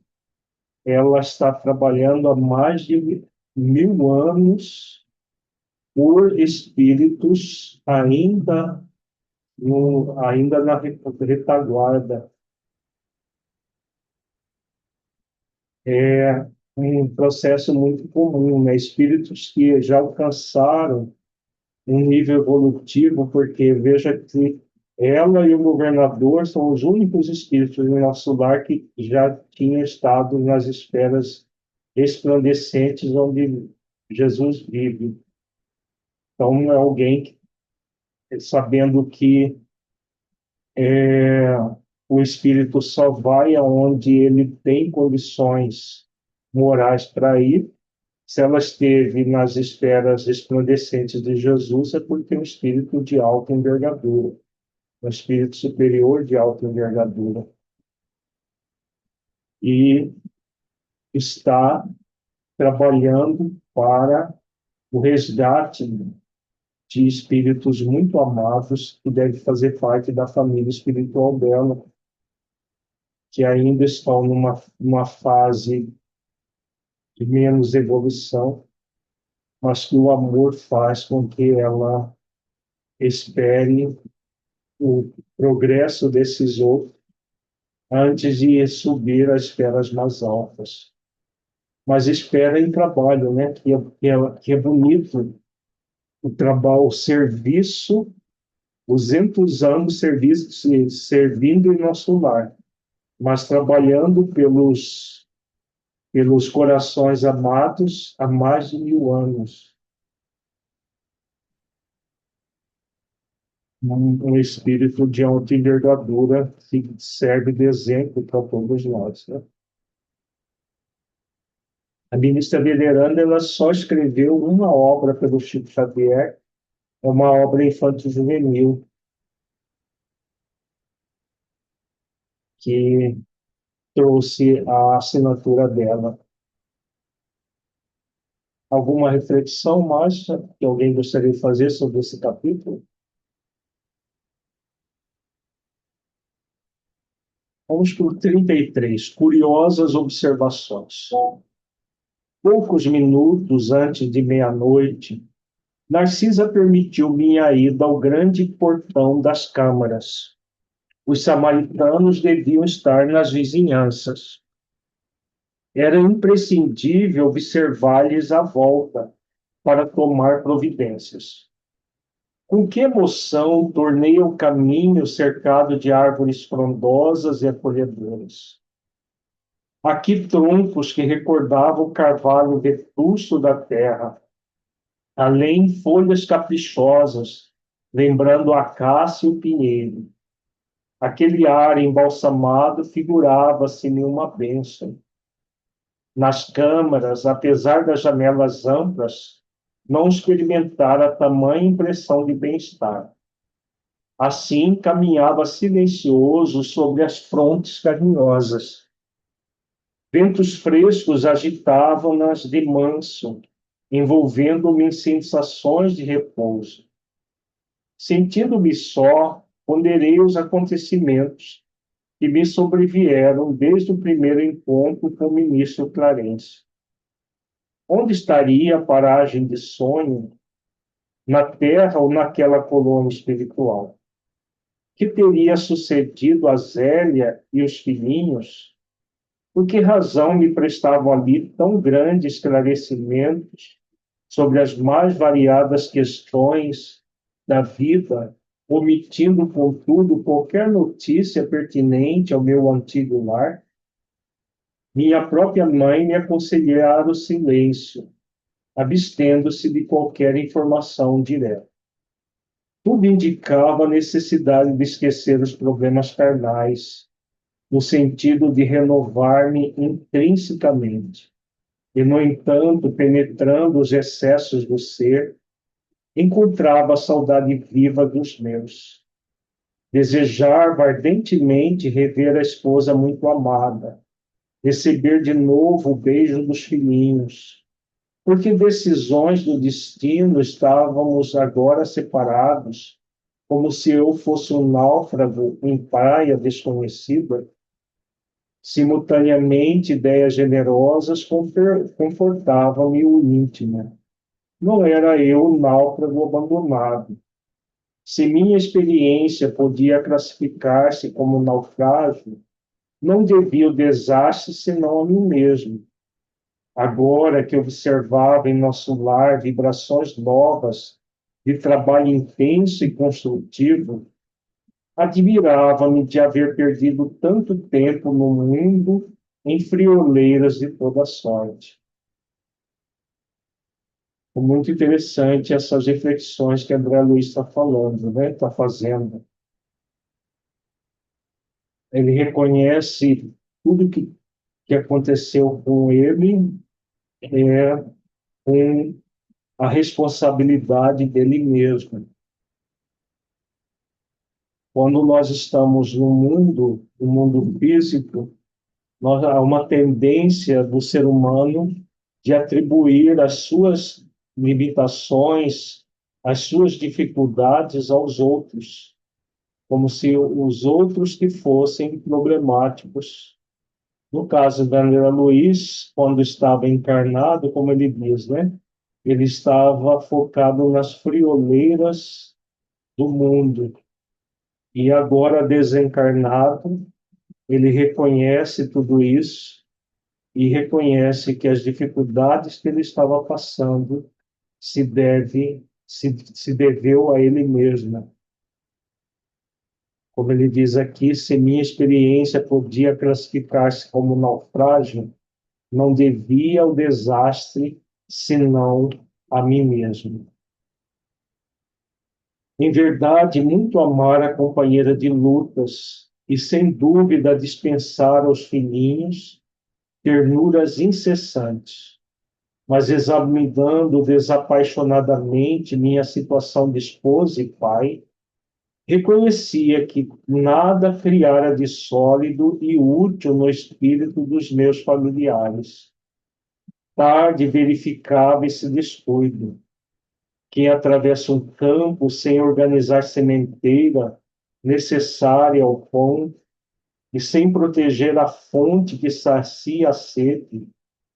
ela está trabalhando há mais de 1000 anos por espíritos ainda na retaguarda. É um processo muito comum, né? Espíritos que já alcançaram um nível evolutivo, porque veja que ela e o governador são os únicos espíritos no nosso lar que já tinham estado nas esferas resplandecentes onde Jesus vive. Então, é alguém que, sabendo que o espírito só vai aonde ele tem condições morais para ir. Se ela esteve nas esferas resplandecentes de Jesus, é porque é um espírito de alta envergadura, um espírito superior de alta envergadura. E está trabalhando para o resgate de espíritos muito amados que devem fazer parte da família espiritual dela, que ainda estão numa fase de menos evolução, mas que o amor faz com que ela espere o progresso desses outros antes de subir às esferas mais altas. Mas espera em trabalho, né? Que é bonito o trabalho, o serviço, os anos servindo em nosso lar, mas trabalhando pelos corações amados há mais de 1000 anos. Um espírito de alta envergadura que serve de exemplo para todos nós, né? A ministra veneranda, ela só escreveu uma obra pelo Chico Xavier, é uma obra infanto-juvenil, que trouxe a assinatura dela. Alguma reflexão mais que alguém gostaria de fazer sobre esse capítulo? Vamos para o 33, curiosas observações. Poucos minutos antes de meia-noite, Narcisa permitiu minha ida ao grande portão das câmaras. Os samaritanos deviam estar nas vizinhanças. Era imprescindível observar-lhes a volta para tomar providências. Com que emoção tornei o caminho cercado de árvores frondosas e acolhedoras. Aqui troncos que recordavam o carvalho vetusto da terra, além folhas caprichosas, lembrando a acácia e o pinheiro. Aquele ar embalsamado figurava-se-me uma bênção. Nas câmaras, apesar das janelas amplas, não experimentara tamanha impressão de bem-estar. Assim, caminhava silencioso sobre as frontes carinhosas. Ventos frescos agitavam-nas de manso, envolvendo-me em sensações de repouso. Sentindo-me só, ponderei os acontecimentos que me sobrevieram desde o primeiro encontro com o ministro Clarence. Onde estaria a paragem de sonho, na Terra ou naquela colônia espiritual? Que teria sucedido a Zélia e os filhinhos? Por que razão me prestavam ali tão grandes esclarecimentos sobre as mais variadas questões da vida, omitindo, contudo, qualquer notícia pertinente ao meu antigo lar? Minha própria mãe me aconselhara o silêncio, abstendo-se de qualquer informação direta. Tudo indicava a necessidade de esquecer os problemas carnais, no sentido de renovar-me intrinsecamente. E, no entanto, penetrando os excessos do ser, encontrava a saudade viva dos meus. Desejava ardentemente rever a esposa muito amada, receber de novo o beijo dos filhinhos. Por que decisões do destino estávamos agora separados, como se eu fosse um náufrago em praia desconhecida? Simultaneamente, ideias generosas confortavam-me o íntimo. Não era eu o náufrago abandonado. Se minha experiência podia classificar-se como naufrágio, não devia o desastre senão a mim mesmo. Agora que observava em nosso lar vibrações novas de trabalho intenso e construtivo, admirava-me de haver perdido tanto tempo no mundo em frioleiras de toda sorte. É muito interessante essas reflexões que André Luiz está falando, né? Está fazendo. Ele reconhece tudo que aconteceu com ele com a responsabilidade dele mesmo. Quando nós estamos no mundo físico, há uma tendência do ser humano de atribuir as suas limitações, as suas dificuldades aos outros, como se os outros que fossem problemáticos. No caso da André Luiz, quando estava encarnado, como ele diz, né? Ele estava focado nas frioleiras do mundo. E agora, desencarnado, ele reconhece tudo isso e reconhece que as dificuldades que ele estava passando se deveu a ele mesmo. Como ele diz aqui, se minha experiência podia classificar-se como naufrágio, não devia ao desastre, senão a mim mesmo. Em verdade, muito amar a companheira de lutas e, sem dúvida, dispensar aos filhinhos ternuras incessantes. Mas, examinando desapaixonadamente minha situação de esposa e pai, reconhecia que nada criara de sólido e útil no espírito dos meus familiares. Tarde verificava esse descuido. Quem atravessa um campo sem organizar sementeira necessária ao pão e sem proteger a fonte que sacia a sede,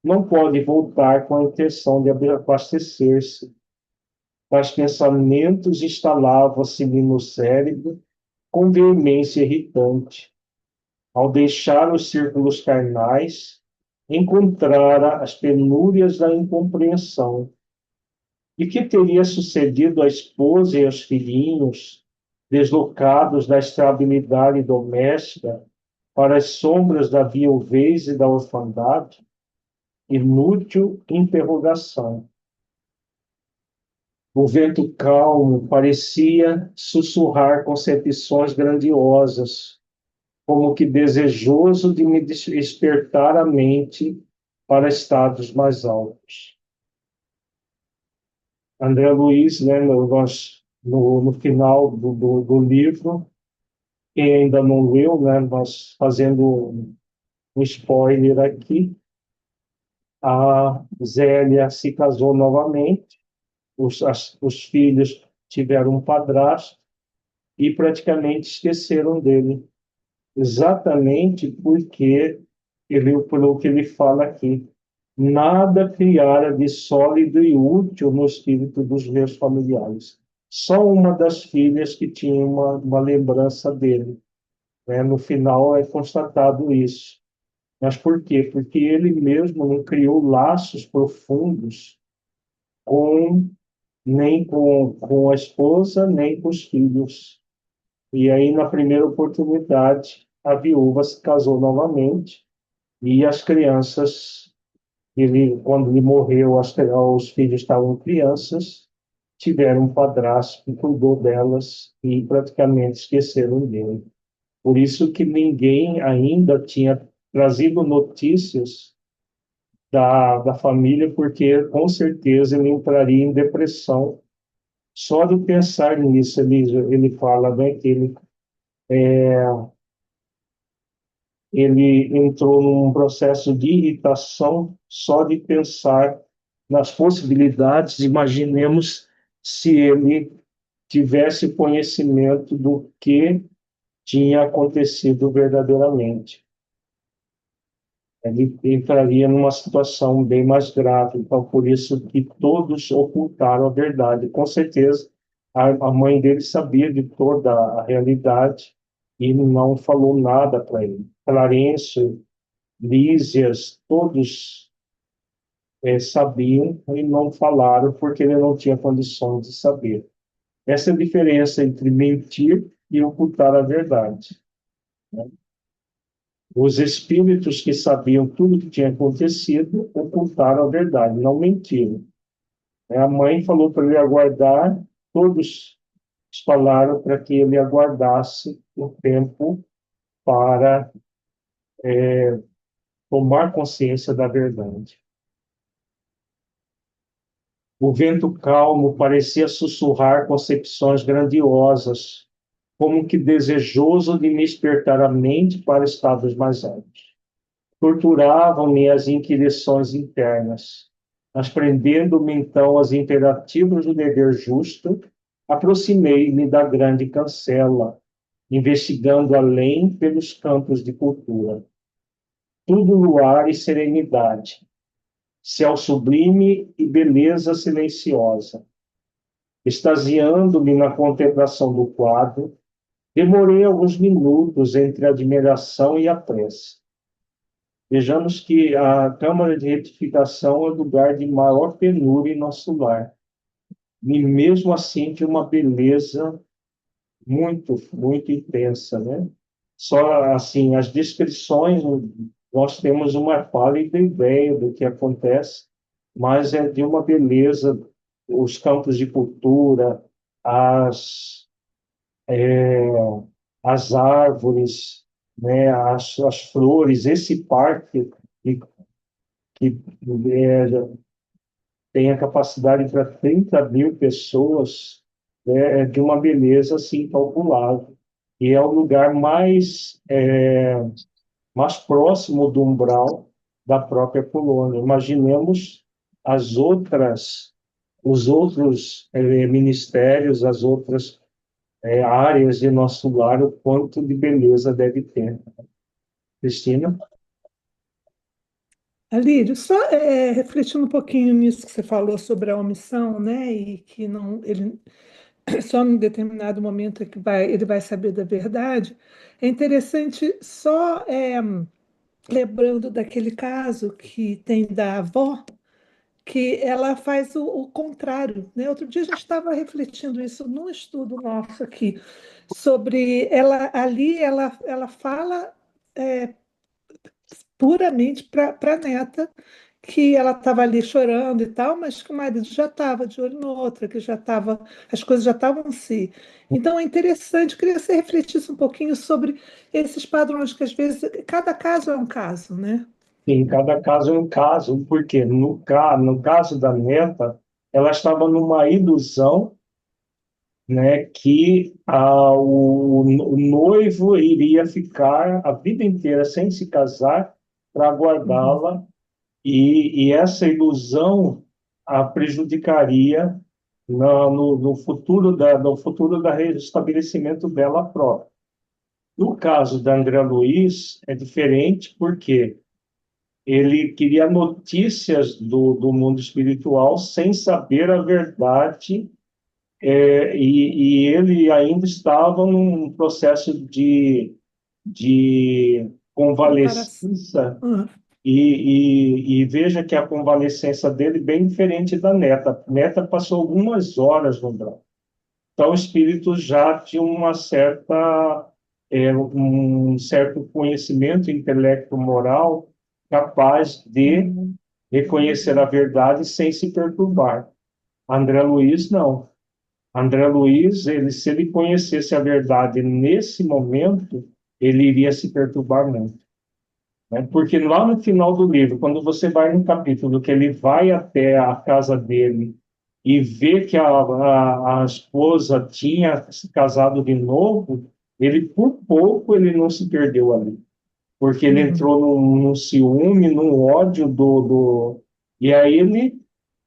não pode voltar com a intenção de abastecer-se. Tais pensamentos instalavam-se-me no cérebro com veemência irritante. Ao deixar os círculos carnais, encontrara as penúrias da incompreensão. E que teria sucedido à esposa e aos filhinhos, deslocados da estabilidade doméstica para as sombras da viuvez e da orfandade? Inútil interrogação. O vento calmo parecia sussurrar concepções grandiosas, como que desejoso de me despertar a mente para estados mais altos. André Luiz, né, no final do livro, quem ainda não leu, né, nós fazendo um spoiler aqui, a Zélia se casou novamente, os filhos tiveram um padrasto e praticamente esqueceram dele, exatamente porque pelo que ele fala aqui, nada criara de sólido e útil no espírito dos meus familiares. Só uma das filhas que tinha uma lembrança dele, né? No final é constatado isso. Mas por quê? Porque ele mesmo não criou laços profundos com nem com a esposa, nem com os filhos. E aí, na primeira oportunidade, a viúva se casou novamente e as crianças, quando ele morreu, os filhos estavam crianças, tiveram um padrasto que cuidou delas e praticamente esqueceram dele. Por isso que ninguém ainda tinha trazido notícias da família, porque com certeza ele entraria em depressão. Só de pensar nisso, ele fala, né, que ele entrou num processo de irritação só de pensar nas possibilidades. Imaginemos se ele tivesse conhecimento do que tinha acontecido verdadeiramente. Ele entraria numa situação bem mais grave. Então, por isso que todos ocultaram a verdade. Com certeza, a mãe dele sabia de toda a realidade e não falou nada para ele. Clarencio, Lísias, todos sabiam e não falaram porque ele não tinha condições de saber. Essa é a diferença entre mentir e ocultar a verdade, né? Os espíritos que sabiam tudo o que tinha acontecido ocultaram a verdade, não mentiram. A mãe falou para ele aguardar, todos falaram para que ele aguardasse o tempo para tomar consciência da verdade. O vento calmo parecia sussurrar concepções grandiosas, como que desejoso de me despertar a mente para estados mais altos. Torturavam-me as inquirições internas, mas prendendo-me então aos imperativos do dever justo, aproximei-me da grande cancela, investigando além pelos campos de cultura. Tudo luar e serenidade, céu sublime e beleza silenciosa. Extasiando-me na contemplação do quadro, demorei alguns minutos entre a admiração e a prece. Vejamos que a Câmara de Retificação é o lugar de maior penúria em nosso lar. E mesmo assim de uma beleza muito, muito intensa, né? Só assim, as descrições, nós temos uma pálida ideia do que acontece, mas é de uma beleza, os campos de cultura, as, é, as árvores, né, as flores, esse parque que tem a capacidade para 30 mil pessoas, né, é de uma beleza assim incalculável. E é o lugar mais próximo do umbral da própria colônia. Imaginemos os outros ministérios, as outras áreas de nosso lar, o quanto de beleza deve ter. Cristina? Alírio, só refletindo um pouquinho nisso que você falou sobre a omissão, né, e que não, ele só num determinado momento é que ele vai saber da verdade. É interessante só lembrando daquele caso que tem da avó, que ela faz o contrário, né? Outro dia a gente estava refletindo isso num estudo nosso aqui sobre ela ali, ela fala puramente para a neta que ela estava ali chorando e tal, mas que o marido já estava de olho no outro, que já estava, as coisas já estavam assim. Então é interessante, queria que você refletisse um pouquinho sobre esses padrões que às vezes cada caso é um caso, né? Em cada caso é um caso, porque no caso da neta, ela estava numa ilusão, né, que o noivo iria ficar a vida inteira sem se casar para guardá-la, e essa ilusão a prejudicaria no futuro da restabelecimento dela própria. No caso da André Luiz, é diferente porque ele queria notícias do mundo espiritual sem saber a verdade, e ele ainda estava num processo de Preparação. convalescença, e veja que a convalescença dele é bem diferente da neta. A neta passou algumas horas no umbral. Então, o espírito já tinha um certo conhecimento intelecto moral capaz de reconhecer a verdade sem se perturbar. André Luiz, não. André Luiz, se ele conhecesse a verdade nesse momento, ele iria se perturbar muito, né? Porque lá no final do livro, quando você vai no capítulo que ele vai até a casa dele e vê que a esposa tinha se casado de novo, ele, por pouco, ele não se perdeu ali. Porque ele entrou num ciúme, num ódio E aí ele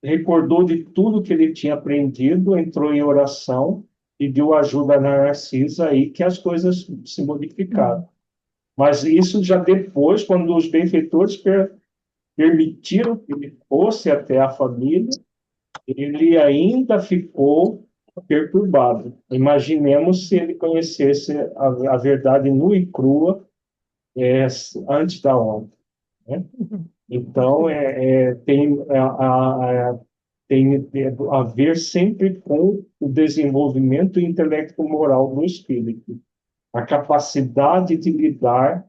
recordou de tudo que ele tinha aprendido, entrou em oração e deu ajuda na Narcisa aí que as coisas se modificaram. Mas isso já depois, quando os benfeitores permitiram que ele fosse até a família, ele ainda ficou perturbado. Imaginemos se ele conhecesse a verdade nua e crua, antes da onda, né? Então, tem a ver sempre com o desenvolvimento intelecto-moral do espírito, a capacidade de lidar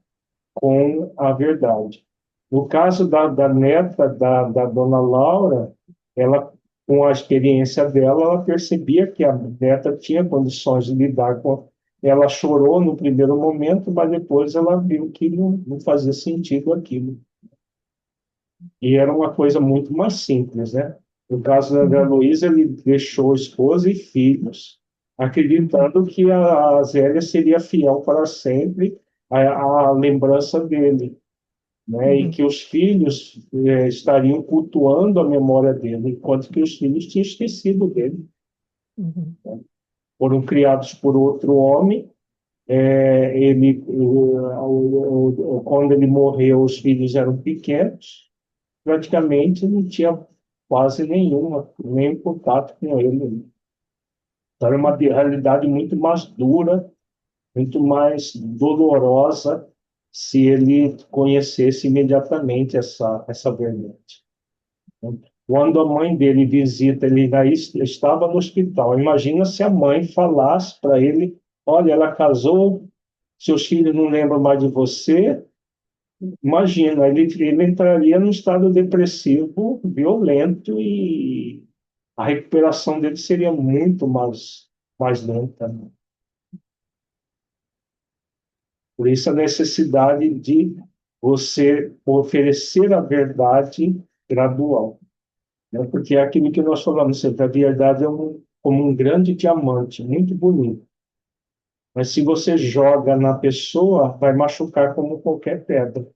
com a verdade. No caso da neta da dona Laura, ela, com a experiência dela, ela percebia que a neta tinha condições de lidar com. Ela chorou no primeiro momento, mas depois ela viu que não fazia sentido aquilo. E era uma coisa muito mais simples, né? No caso da André Luiz, ele deixou esposa e filhos, acreditando que a Zélia seria fiel para sempre à lembrança dele, né? E que os filhos estariam cultuando a memória dele, enquanto que os filhos tinham esquecido dele. Foram criados por outro homem. Quando ele morreu, os filhos eram pequenos, praticamente não tinha quase nenhum contato com ele. Então, era uma realidade muito mais dura, muito mais dolorosa, se ele conhecesse imediatamente essa verdade. Quando a mãe dele visita, ele ainda estava no hospital. Imagina se a mãe falasse para ele: olha, ela casou, seus filhos não lembram mais de você. Imagina, ele entraria num estado depressivo violento e a recuperação dele seria muito mais lenta, né? Por isso a necessidade de você oferecer a verdade gradual, né? Porque é aquilo que nós falamos sempre, a verdade é como um grande diamante, muito bonito. Mas se você joga na pessoa, vai machucar como qualquer pedra.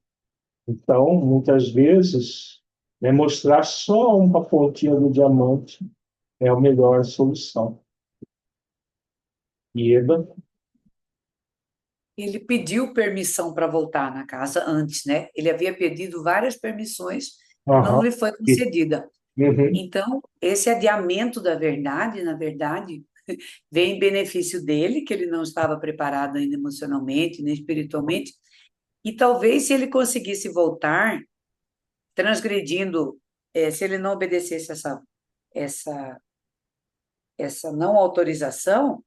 Então, muitas vezes, mostrar só uma pontinha do diamante é a melhor solução. E Eva? Ele pediu permissão para voltar na casa antes, né? Ele havia pedido várias permissões e não Aham. lhe foi concedida. Uhum. Então, esse adiamento da verdade, na verdade, veio em benefício dele, que ele não estava preparado ainda emocionalmente, nem espiritualmente, e talvez se ele conseguisse voltar, transgredindo, se ele não obedecesse essa, essa não autorização,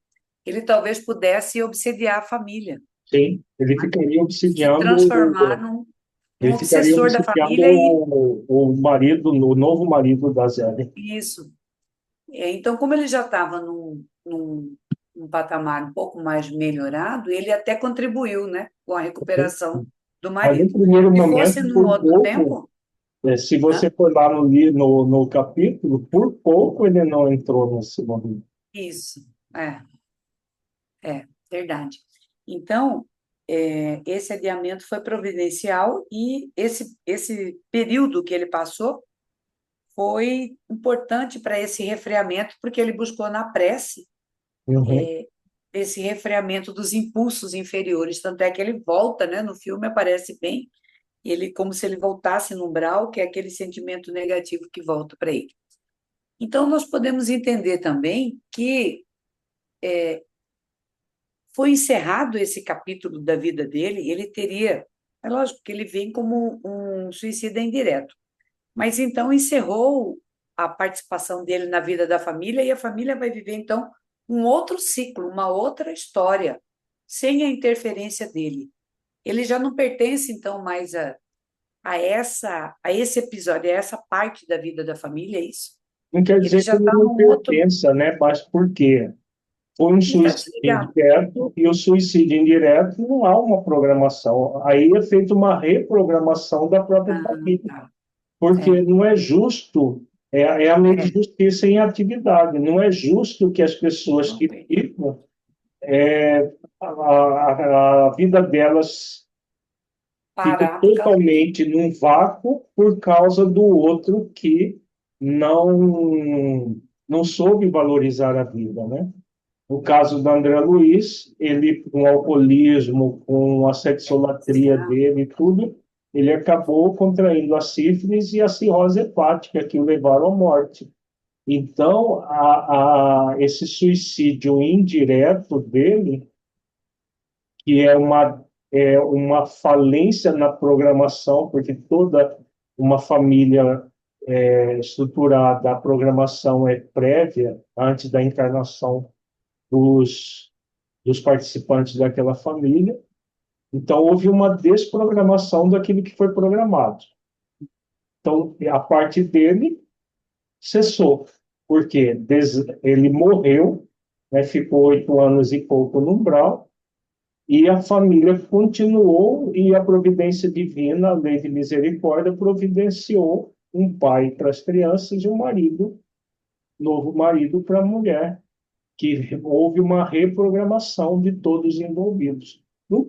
ele talvez pudesse obsediar a família, Sim, ele ficaria se obsidiando, transformar num ele ficaria obsessor da obsidiando família e o novo marido da Zélia. isso. Então, como ele já estava num patamar um pouco mais melhorado, ele até contribuiu, né, com a recuperação do Mas no marido. primeiro Se momento, fosse num por outro pouco, tempo, se hã? você for lá no capítulo, por pouco ele não entrou nesse momento. Isso, é verdade. Então, esse adiamento foi providencial e esse período que ele passou foi importante para esse refreamento, porque ele buscou na prece Uhum. esse refreamento dos impulsos inferiores. Tanto é que ele volta, né? No filme aparece bem, ele como se ele voltasse no umbral, que é aquele sentimento negativo que volta para ele. Então, nós podemos entender também que foi encerrado esse capítulo da vida dele, ele teria. É lógico que ele vem como um suicida indireto, mas então encerrou a participação dele na vida da família e a família vai viver, então, um outro ciclo, uma outra história, sem a interferência dele. Ele já não pertence, então, mais a esse episódio, a essa parte da vida da família, é isso? Não quer Ele dizer que já ele está não num outro. pertença, né? Mas por quê? Foi um Ele está suicídio desligado. indireto, e o suicídio indireto não há uma programação. Aí é feita uma reprogramação da própria Ah, família, tá. porque É, não é justo, é a lei de é. justiça em atividade. Não é justo que as pessoas Não, que ficam, a vida delas fica parar por causa disso. totalmente num vácuo por causa do outro que não soube valorizar a vida, né? No caso do André Luiz, ele, com o alcoolismo, com a sexolatria Exato. dele e tudo, ele acabou contraindo a sífilis e a cirrose hepática, que o levaram à morte. Então, esse suicídio indireto dele, que é uma falência na programação, porque toda uma família estruturada, a programação é prévia, antes da encarnação dos, dos participantes daquela família. Então, houve uma desprogramação daquilo que foi programado. Então, a parte dele cessou, porque ele morreu, né, ficou 8 anos e pouco no umbral, e a família continuou, e a providência divina, a lei de misericórdia, providenciou um pai para as crianças e um marido, novo marido para a mulher, que houve uma reprogramação de todos os envolvidos.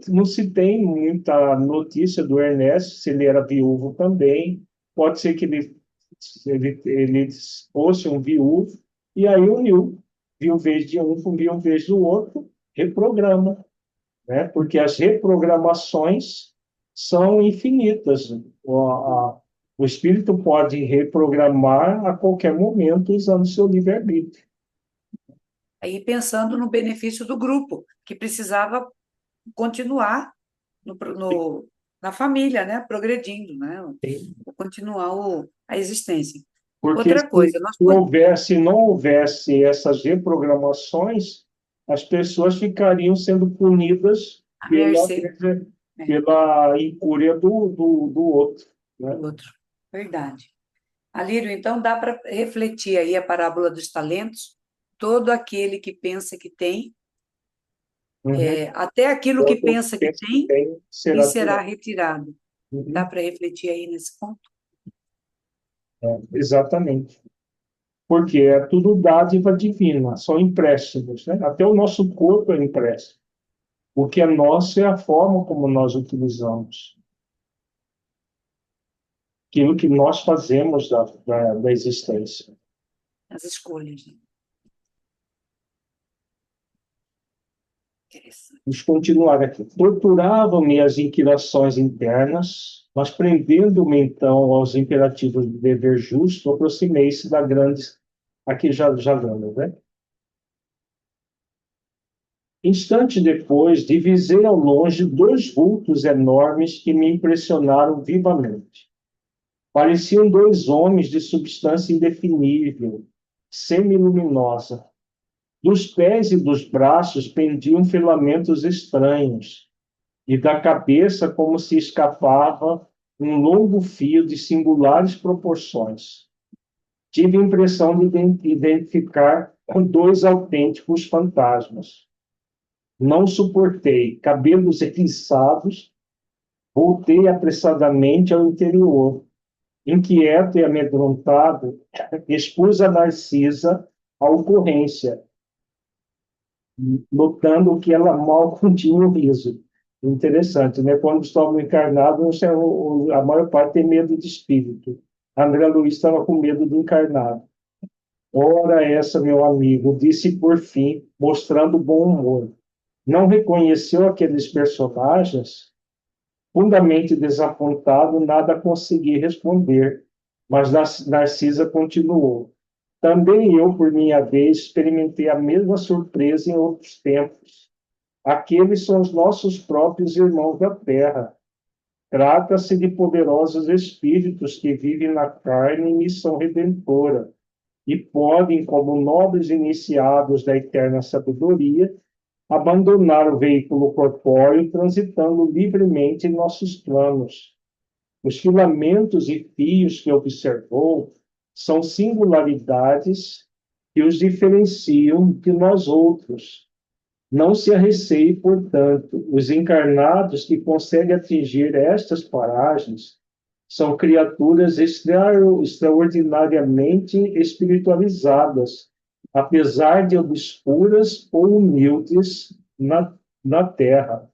Não se tem muita notícia do Ernesto, se ele era viúvo também. Pode ser que ele fosse um viúvo, e aí uniu viuvez de um com viuvez do outro, reprograma, né? Porque as reprogramações são infinitas. O espírito pode reprogramar a qualquer momento usando seu livre-arbítrio. Aí pensando no benefício do grupo, que precisava continuar na família, né? Progredindo, né? Continuar a existência. Porque Outra coisa, nós se não houvesse essas reprogramações, as pessoas ficariam sendo punidas a pela, mercê, né, pela incúria do outro, do né? outro. Verdade. Alírio, então dá para refletir aí a parábola dos talentos. Todo aquele que pensa que tem, Uhum. até aquilo que Todo pensa que pensa que tem, tem lhe será será tirado. retirado. Dá Uhum. para refletir aí nesse ponto? Exatamente. Porque é tudo dádiva divina, são empréstimos, né? Até o nosso corpo é empréstimo. O que é nosso é a forma como nós utilizamos. Aquilo que nós fazemos da existência. As escolhas, né? Interessante. Vamos continuar aqui. Torturavam-me as inquirações internas, mas prendendo-me então aos imperativos do dever justo, aproximei-se da grande. Aqui já vamos, né? Instante depois, divisei ao longe dois vultos enormes que me impressionaram vivamente. Pareciam dois homens de substância indefinível, semiluminosa. Dos pés e dos braços pendiam filamentos estranhos, e da cabeça como se escapava um longo fio de singulares proporções. Tive a impressão de identificar dois autênticos fantasmas. Não suportei, cabelos eriçados, voltei apressadamente ao interior. Inquieto e amedrontado, expus a Narcisa a ocorrência, notando que ela mal continha o riso. Interessante, né? Quando estamos encarnados, a maior parte tem medo de espírito. André Luiz estava com medo do encarnado. Ora essa, meu amigo, disse por fim, mostrando bom humor. Não reconheceu aqueles personagens? Fundamente desapontado, nada consegui responder, mas Narcisa continuou. Também eu, por minha vez, experimentei a mesma surpresa em outros tempos. Aqueles são os nossos próprios irmãos da terra. Trata-se de poderosos espíritos que vivem na carne em missão redentora e podem, como nobres iniciados da eterna sabedoria, abandonar o veículo corpóreo, transitando livremente em nossos planos. Os filamentos e fios que observou são singularidades que os diferenciam de nós outros. Não se arreceie, portanto, os encarnados que conseguem atingir estas paragens são criaturas extraordinariamente espiritualizadas, apesar de obscuras ou humildes na Terra.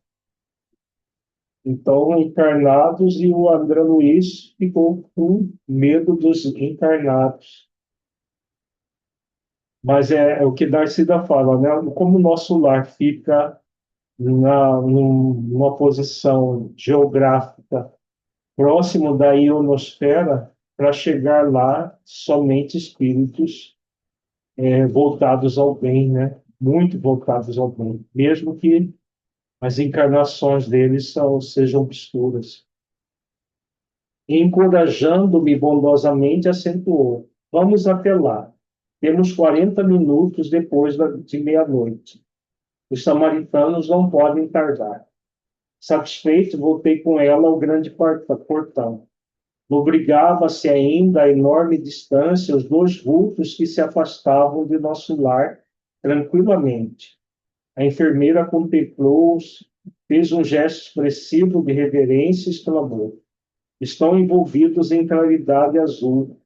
Então, encarnados, e o André Luiz ficou com medo dos encarnados. Mas é o que Darcida fala, né? Como o nosso lar fica numa posição geográfica próximo da ionosfera, para chegar lá somente espíritos voltados ao bem, né? Muito voltados ao bem, mesmo que as encarnações deles sejam obscuras. Encorajando-me bondosamente, acentuou: vamos até lá. Temos 40 minutos depois de meia-noite. Os samaritanos não podem tardar. Satisfeito, voltei com ela ao grande portão. Obrigava-se ainda a enorme distância os dois vultos que se afastavam de nosso lar tranquilamente. A enfermeira contemplou-os, fez um gesto expressivo de reverência e exclamou: estão envolvidos em claridade azul.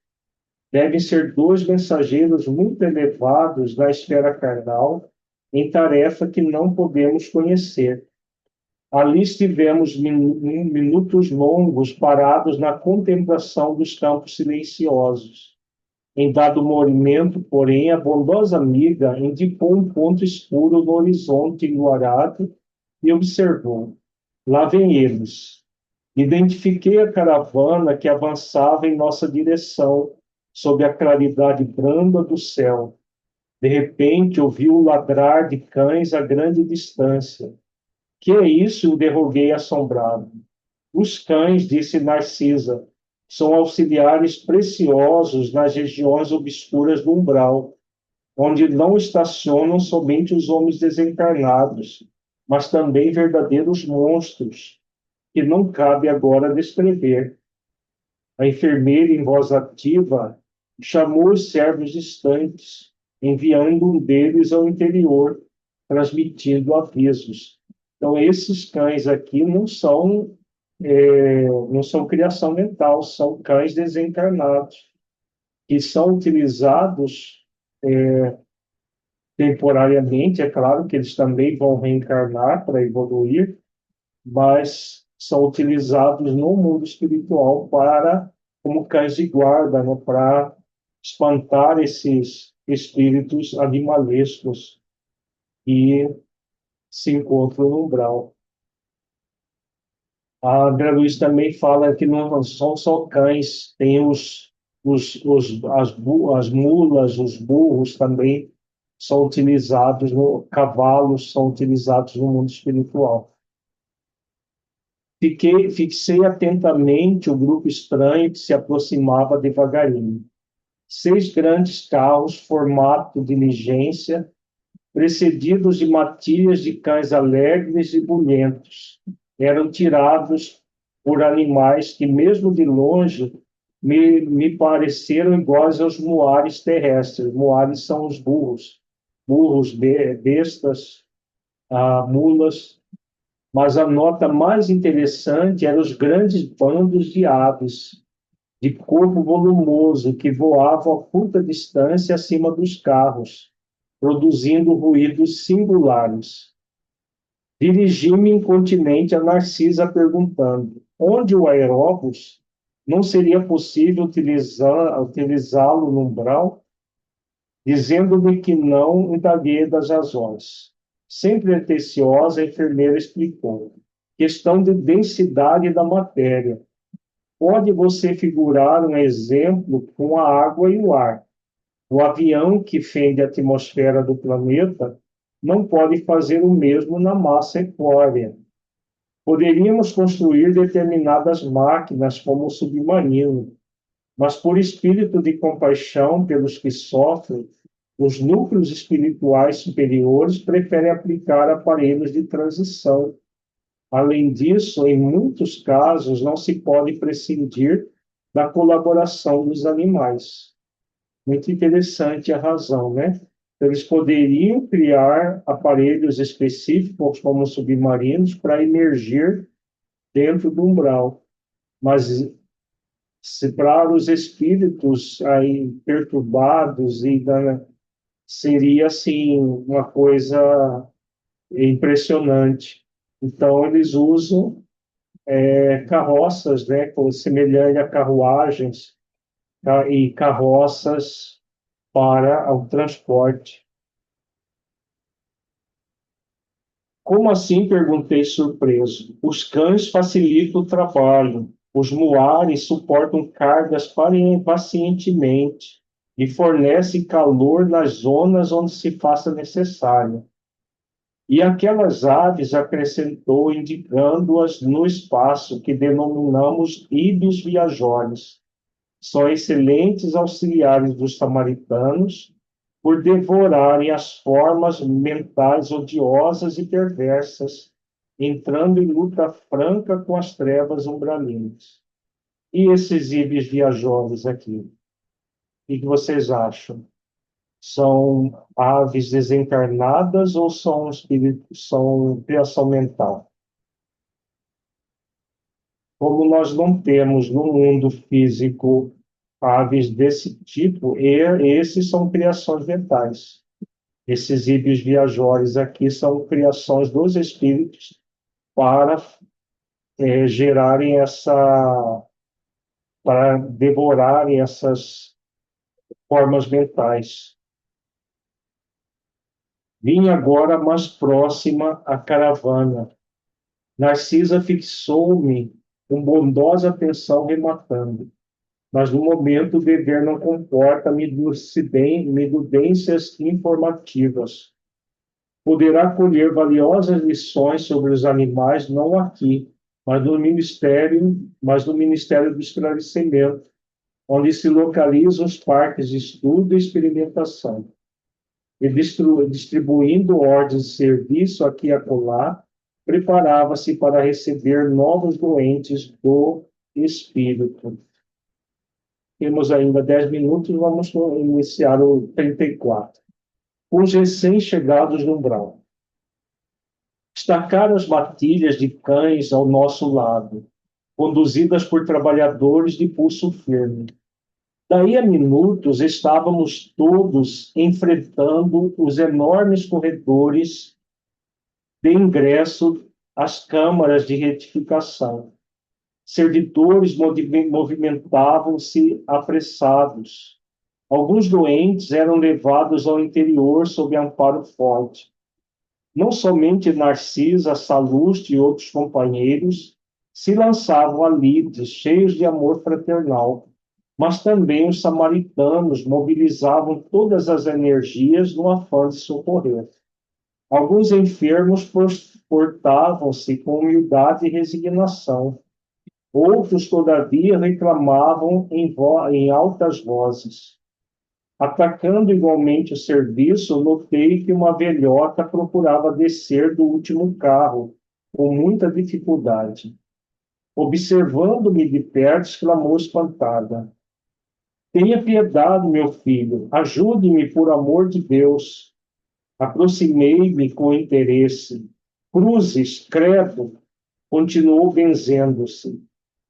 Devem ser dois mensageiros muito elevados da esfera carnal, em tarefa que não podemos conhecer. Ali estivemos minutos longos parados na contemplação dos campos silenciosos. Em dado movimento, porém, a bondosa amiga indicou um ponto escuro no horizonte enluarado e observou: lá vêm eles. Identifiquei a caravana que avançava em nossa direção, sob a claridade branda do céu. De repente, ouvi o ladrar de cães a grande distância. Que é isso? Interroguei assombrado. Os cães, disse Narcisa, são auxiliares preciosos nas regiões obscuras do umbral, onde não estacionam somente os homens desencarnados, mas também verdadeiros monstros, que não cabe agora descrever. A enfermeira, em voz ativa, chamou os servos distantes, enviando um deles ao interior, transmitindo avisos. Então, esses cães aqui não são criação mental, são cães desencarnados, que são utilizados temporariamente. É claro que eles também vão reencarnar para evoluir, mas são utilizados no mundo espiritual como cães de guarda, né, para espantar esses espíritos animalescos que se encontram no umbral. A André Luiz também fala que não são só cães, tem as mulas, os burros também são utilizados, cavalos são utilizados no mundo espiritual. Fixei atentamente o grupo estranho que se aproximava devagarinho. 6 grandes carros, formato diligência, precedidos de matilhas de cães alegres e bulhentos, eram tirados por animais que, mesmo de longe, me pareceram iguais aos muares terrestres. Muares são os burros, bestas, mulas. Mas a nota mais interessante eram os grandes bandos de aves, de corpo volumoso, que voavam a curta distância acima dos carros, produzindo ruídos singulares. Dirigi-me incontinente a Narcisa, perguntando: onde o aeróbus? Não seria possível utilizá-lo no umbral? Dizendo-me que não, indaguei das razões. Sempre atenciosa, a enfermeira explicou: questão de densidade da matéria. Pode você figurar um exemplo com a água e o ar. O avião que fende a atmosfera do planeta não pode fazer o mesmo na massa equórea. Poderíamos construir determinadas máquinas, como o submarino, mas por espírito de compaixão pelos que sofrem, os núcleos espirituais superiores preferem aplicar aparelhos de transição. Além disso, em muitos casos, não se pode prescindir da colaboração dos animais. Muito interessante a razão, né? Eles poderiam criar aparelhos específicos, como submarinos, para emergir dentro do umbral. Mas se para os espíritos aí perturbados seria assim uma coisa impressionante. Então eles usam carroças, né, semelhante a carruagens e carroças para o transporte. Como assim? Perguntei surpreso. Os cães facilitam o trabalho. Os muares suportam cargas pacientemente e fornecem calor nas zonas onde se faça necessário. E aquelas aves, acrescentou, indicando-as no espaço, que denominamos íbios viajores, são excelentes auxiliares dos samaritanos por devorarem as formas mentais odiosas e perversas, entrando em luta franca com as trevas umbralinas. E esses íbios viajores aqui? O que vocês acham? São aves desencarnadas ou são espíritos, são criação mental? Como nós não temos no mundo físico aves desse tipo, esses são criações mentais. Esses íbios viajores aqui são criações dos espíritos para gerarem para devorarem essas formas mentais. Vim agora mais próxima à caravana. Narcisa fixou-me com bondosa atenção, rematando: mas no momento o dever não comporta minudências informativas. Poderá colher valiosas lições sobre os animais, não aqui, mas no Ministério do Esclarecimento, onde se localizam os parques de estudo e experimentação. E distribuindo ordens de serviço aqui e acolá, preparava-se para receber novos doentes do espírito. Temos ainda 10 minutos, vamos iniciar o 34. Os recém-chegados no umbral. Destacaram as matilhas de cães ao nosso lado, conduzidas por trabalhadores de pulso firme. Daí a minutos estávamos todos enfrentando os enormes corredores de ingresso às câmaras de retificação. Servidores movimentavam-se apressados. Alguns doentes eram levados ao interior sob amparo forte. Não somente Narcisa, Saluste e outros companheiros se lançavam ali, cheios de amor fraternal, mas também os samaritanos mobilizavam todas as energias no afã de socorrer. Alguns enfermos portavam-se com humildade e resignação. Outros, todavia, reclamavam em altas vozes. Atacando igualmente o serviço, notei que uma velhota procurava descer do último carro, com muita dificuldade. Observando-me de perto, exclamou espantada: tenha piedade, meu filho, ajude-me por amor de Deus. Aproximei-me com interesse. Cruzes, credo, continuou benzendo-se.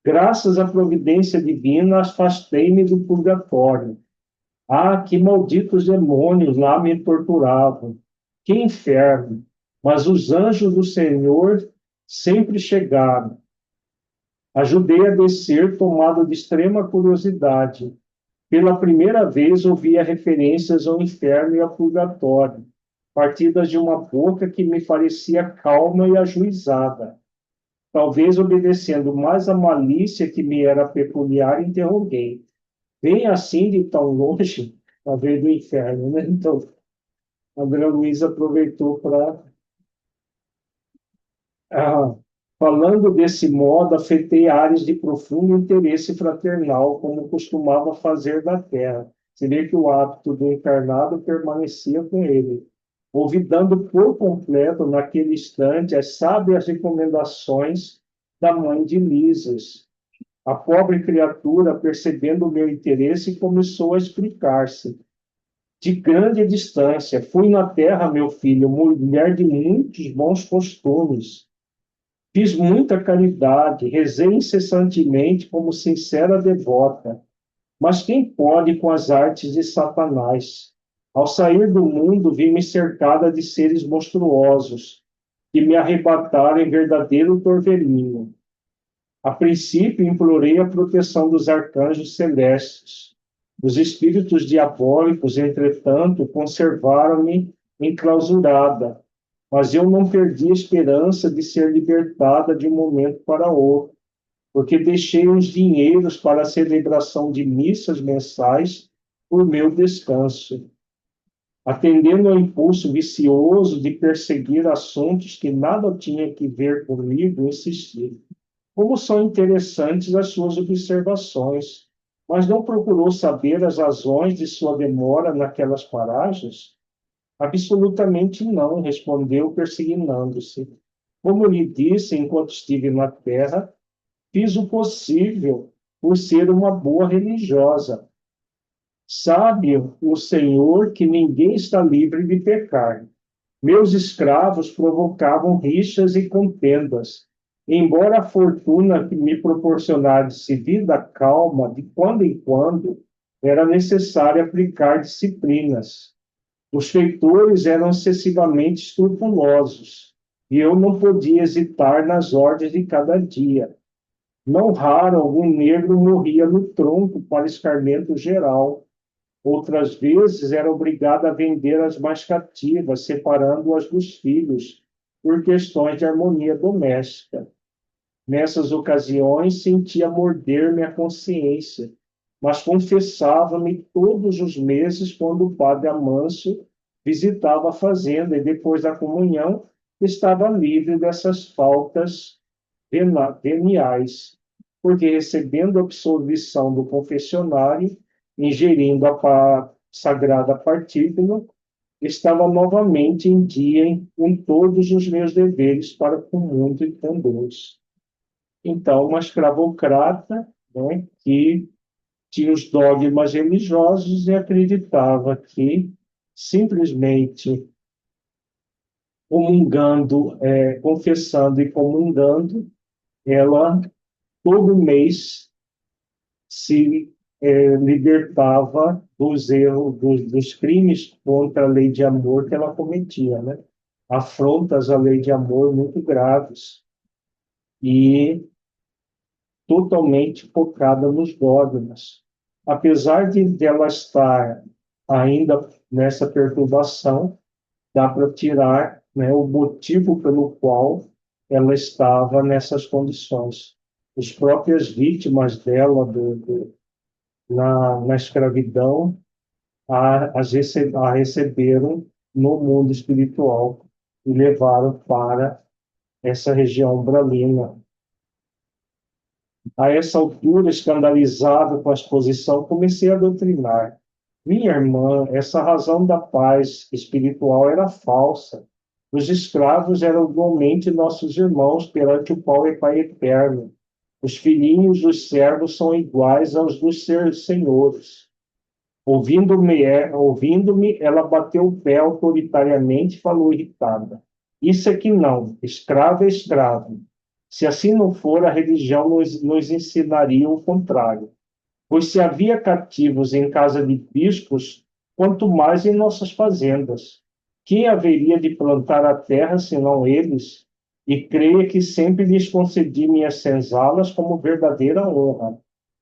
Graças à providência divina, afastei-me do purgatório. Ah, que malditos demônios lá me torturavam! Que inferno! mas os anjos do Senhor sempre chegaram. Ajudei a descer, tomado de extrema curiosidade. Pela primeira vez ouvia referências ao inferno e ao purgatório, partidas de uma boca que me parecia calma e ajuizada. Talvez obedecendo mais à malícia que me era peculiar, interroguei. Vem assim de tão longe, a ver do inferno, né? Então, a André Luiz aproveitou para... falando desse modo, afetei áreas de profundo interesse fraternal, como costumava fazer da terra. Você vê que o hábito do encarnado permanecia com ele, olvidando por completo, naquele instante, as sábias recomendações da mãe de Lisas. A pobre criatura, percebendo o meu interesse, começou a explicar-se. De grande distância, fui na terra, meu filho, mulher de muitos bons costumes. Fiz muita caridade, rezei incessantemente como sincera devota. Mas quem pode com as artes de Satanás? Ao sair do mundo, vi-me cercada de seres monstruosos, que me arrebataram em verdadeiro torvelinho. A princípio, implorei a proteção dos arcanjos celestes. Os espíritos diabólicos, entretanto, conservaram-me enclausurada, mas eu não perdi a esperança de ser libertada de um momento para outro, porque deixei os dinheiros para a celebração de missas mensais por meu descanso. Atendendo ao impulso vicioso de perseguir assuntos que nada tinham que ver comigo, insisti. Como são interessantes as suas observações, mas não procurou saber as razões de sua demora naquelas paragens? Absolutamente não, respondeu, persignando-se. Como lhe disse, enquanto estive na terra, fiz o possível por ser uma boa religiosa. Sabe o Senhor que ninguém está livre de pecar. Meus escravos provocavam rixas e contendas. Embora a fortuna que me proporcionasse vida calma, de quando em quando, era necessário aplicar disciplinas. Os feitores eram excessivamente escrupulosos, e eu não podia hesitar nas ordens de cada dia. Não raro, algum negro morria no tronco para escarmento geral. Outras vezes era obrigado a vender as mais cativas, separando-as dos filhos, por questões de harmonia doméstica. Nessas ocasiões, sentia morder-me a consciência, mas confessava-me todos os meses quando o padre Amâncio visitava a fazenda e, depois da comunhão, estava livre dessas faltas veniais, porque, recebendo a absolvição do confessionário, ingerindo a sagrada partícula, estava novamente em dia em todos os meus deveres para com o mundo e com Deus. Então, uma escravocrata, né, que tinha os dogmas religiosos e acreditava que simplesmente comungando, confessando e comungando, ela todo mês se libertava dos erros, dos crimes contra a lei de amor que ela cometia, né? Afrontas à lei de amor muito graves e totalmente focada nos dogmas. Apesar de ela estar ainda nessa perturbação, dá para tirar, né, o motivo pelo qual ela estava nessas condições. As próprias vítimas dela na escravidão a receberam no mundo espiritual e levaram para essa região umbralina. A essa altura, escandalizado com a exposição, comecei a doutrinar. Minha irmã, essa razão da paz espiritual era falsa. Os escravos eram igualmente nossos irmãos perante o Pai eterno. Os filhinhos dos servos são iguais aos dos seus senhores. Ouvindo-me, ela bateu o pé autoritariamente e falou irritada. Isso é que não, escravo é escravo. Se assim não for, a religião nos ensinaria o contrário. Pois se havia cativos em casa de bispos, quanto mais em nossas fazendas. Quem haveria de plantar a terra senão eles? E creia que sempre lhes concedi minhas senzalas como verdadeira honra.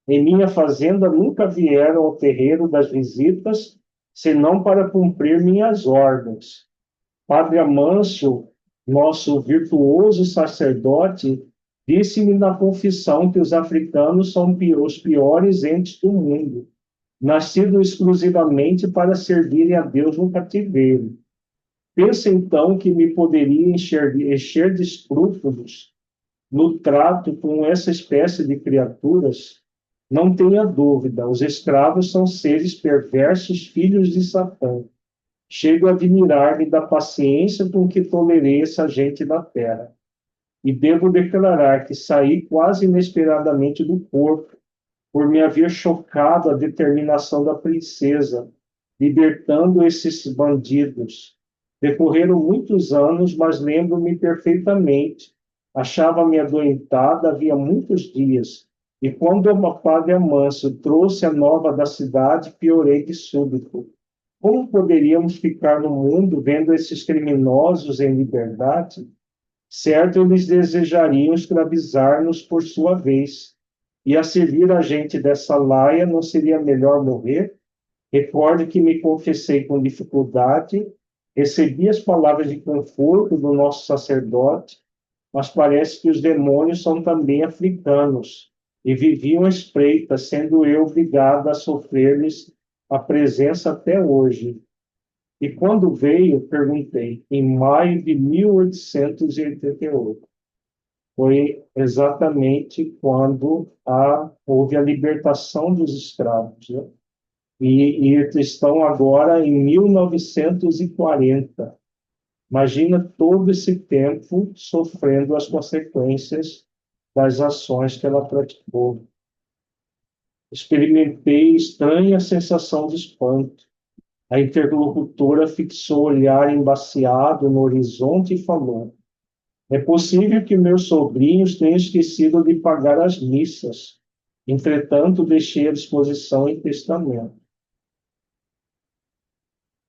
Em minha fazenda nunca vieram ao terreiro das visitas, senão para cumprir minhas ordens. Padre Amâncio, nosso virtuoso sacerdote, disse-me na confissão que os africanos são os piores entes do mundo, nascidos exclusivamente para servirem a Deus no cativeiro. Pensa então que me poderia encher de escrúpulos no trato com essa espécie de criaturas? Não tenha dúvida, os escravos são seres perversos, filhos de Satã. Chego a admirar-me da paciência com que tolerei essa gente da terra. E devo declarar que saí quase inesperadamente do corpo, por me haver chocado a determinação da princesa, libertando esses bandidos. Decorreram muitos anos, mas lembro-me perfeitamente. Achava-me adoentada havia muitos dias, e quando o padre Amâncio trouxe a nova da cidade, piorei de súbito. Como poderíamos ficar no mundo vendo esses criminosos em liberdade? Certo, eles desejariam escravizar-nos por sua vez. E a servir a gente dessa laia, não seria melhor morrer? Recorde que me confessei com dificuldade, recebi as palavras de conforto do nosso sacerdote, mas parece que os demônios são também africanos e viviam à espreita, sendo eu obrigada a sofrer-lhes a presença até hoje. E quando veio, perguntei, em maio de 1888. Foi exatamente quando houve a libertação dos escravos, né? E estão agora em 1940. Imagina todo esse tempo sofrendo as consequências das ações que ela praticou. Experimentei estranha sensação de espanto. A interlocutora fixou o olhar embaciado no horizonte e falou: é possível que meus sobrinhos tenham esquecido de pagar as missas. Entretanto, deixei à disposição em testamento.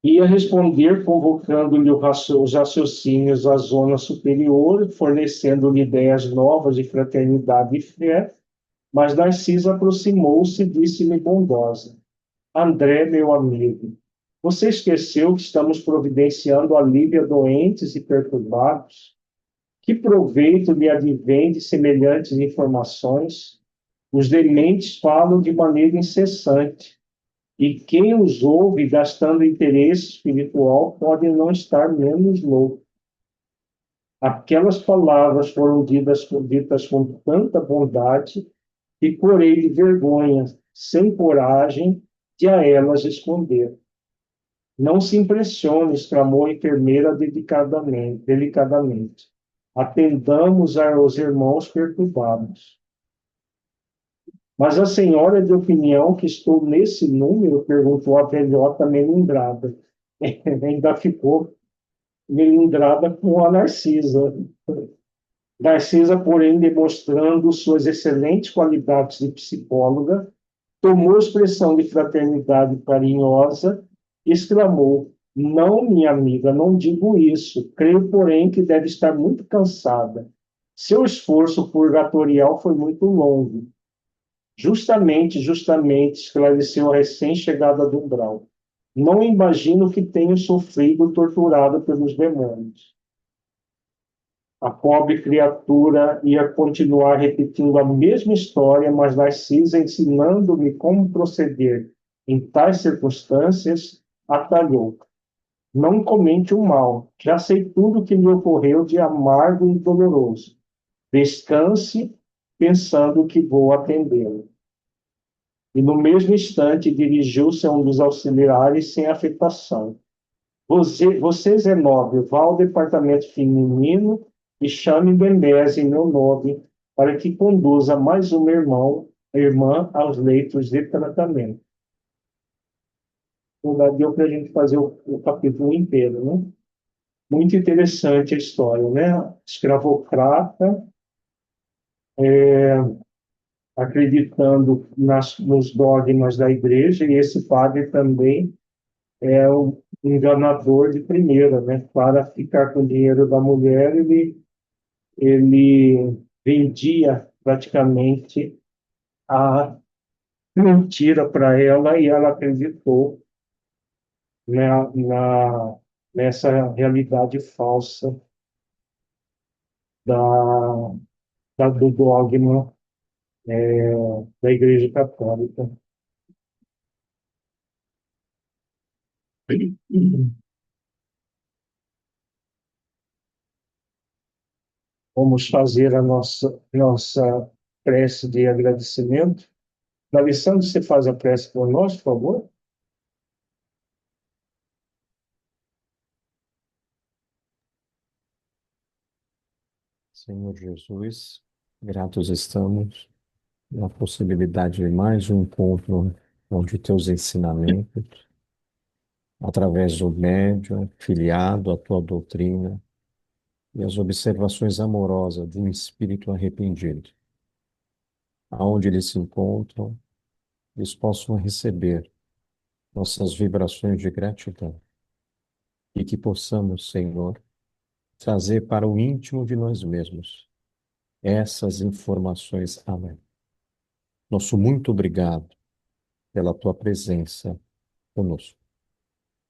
Ia responder convocando-lhe os raciocínios à zona superior, fornecendo-lhe ideias novas de fraternidade e fé, mas Narcisa aproximou-se e disse-me bondosa: André, meu amigo, você esqueceu que estamos providenciando alívio a doentes e perturbados? Que proveito lhe advém de semelhantes informações? Os dementes falam de maneira incessante, e quem os ouve gastando interesse espiritual pode não estar menos louco. Aquelas palavras foram ditas com tanta bondade que corei de vergonha, sem coragem de a elas responder. Não se impressione, exclamou a enfermeira delicadamente. Atendamos aos irmãos perturbados. Mas a senhora é de opinião que estou nesse número? Perguntou a velhota melindrada. Ainda ficou melindrada com a Narcisa. Narcisa, porém, demonstrando suas excelentes qualidades de psicóloga, tomou expressão de fraternidade carinhosa e exclamou: não, minha amiga, não digo isso. Creio, porém, que deve estar muito cansada. Seu esforço purgatorial foi muito longo. Justamente, esclareceu a recém-chegada do umbral. Não imagino que tenho sofrido torturado pelos demônios. A pobre criatura ia continuar repetindo a mesma história, mas Narcisa, ensinando-me como proceder em tais circunstâncias, atalhou. Não comente o mal. Já sei tudo o que lhe ocorreu de amargo e doloroso. Descanse, pensando que vou atendê-lo. E no mesmo instante dirigiu-se a um dos auxiliares sem afetação. Você, Zenóbio, vá ao departamento feminino e chame Bemese em meu nome para que conduza mais uma irmã aos leitos de tratamento. Então, deu para a gente fazer o capítulo inteiro, né? Muito interessante a história, né? Escravocrata, acreditando nos dogmas da igreja, e esse padre também é enganador de primeira, né? Para ficar com o dinheiro da mulher, ele vendia praticamente a mentira para ela e ela acreditou nessa realidade falsa da, do dogma da Igreja Católica. Vamos fazer a nossa prece de agradecimento. Alessandro, você faz a prece por nós, por favor? Senhor Jesus, gratos estamos na possibilidade de mais um encontro onde teus ensinamentos, através do médium, filiado à tua doutrina e as observações amorosas de um espírito arrependido, aonde eles se encontram, eles possam receber nossas vibrações de gratidão e que possamos, Senhor, trazer para o íntimo de nós mesmos essas informações. Amém. Nosso muito obrigado pela tua presença conosco.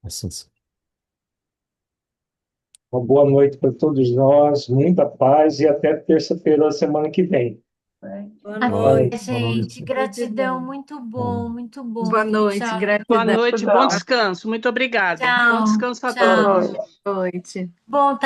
Assim seja. Uma boa noite para todos nós, muita paz e até terça-feira da semana que vem. Boa Até, noite. gente. Gratidão. Muito bom, muito bom. Boa noite, Tchau. gratidão. Boa noite, bom descanso. Muito obrigada. Bom Tchau. descanso a Tchau. todos. Boa noite. Bom, tá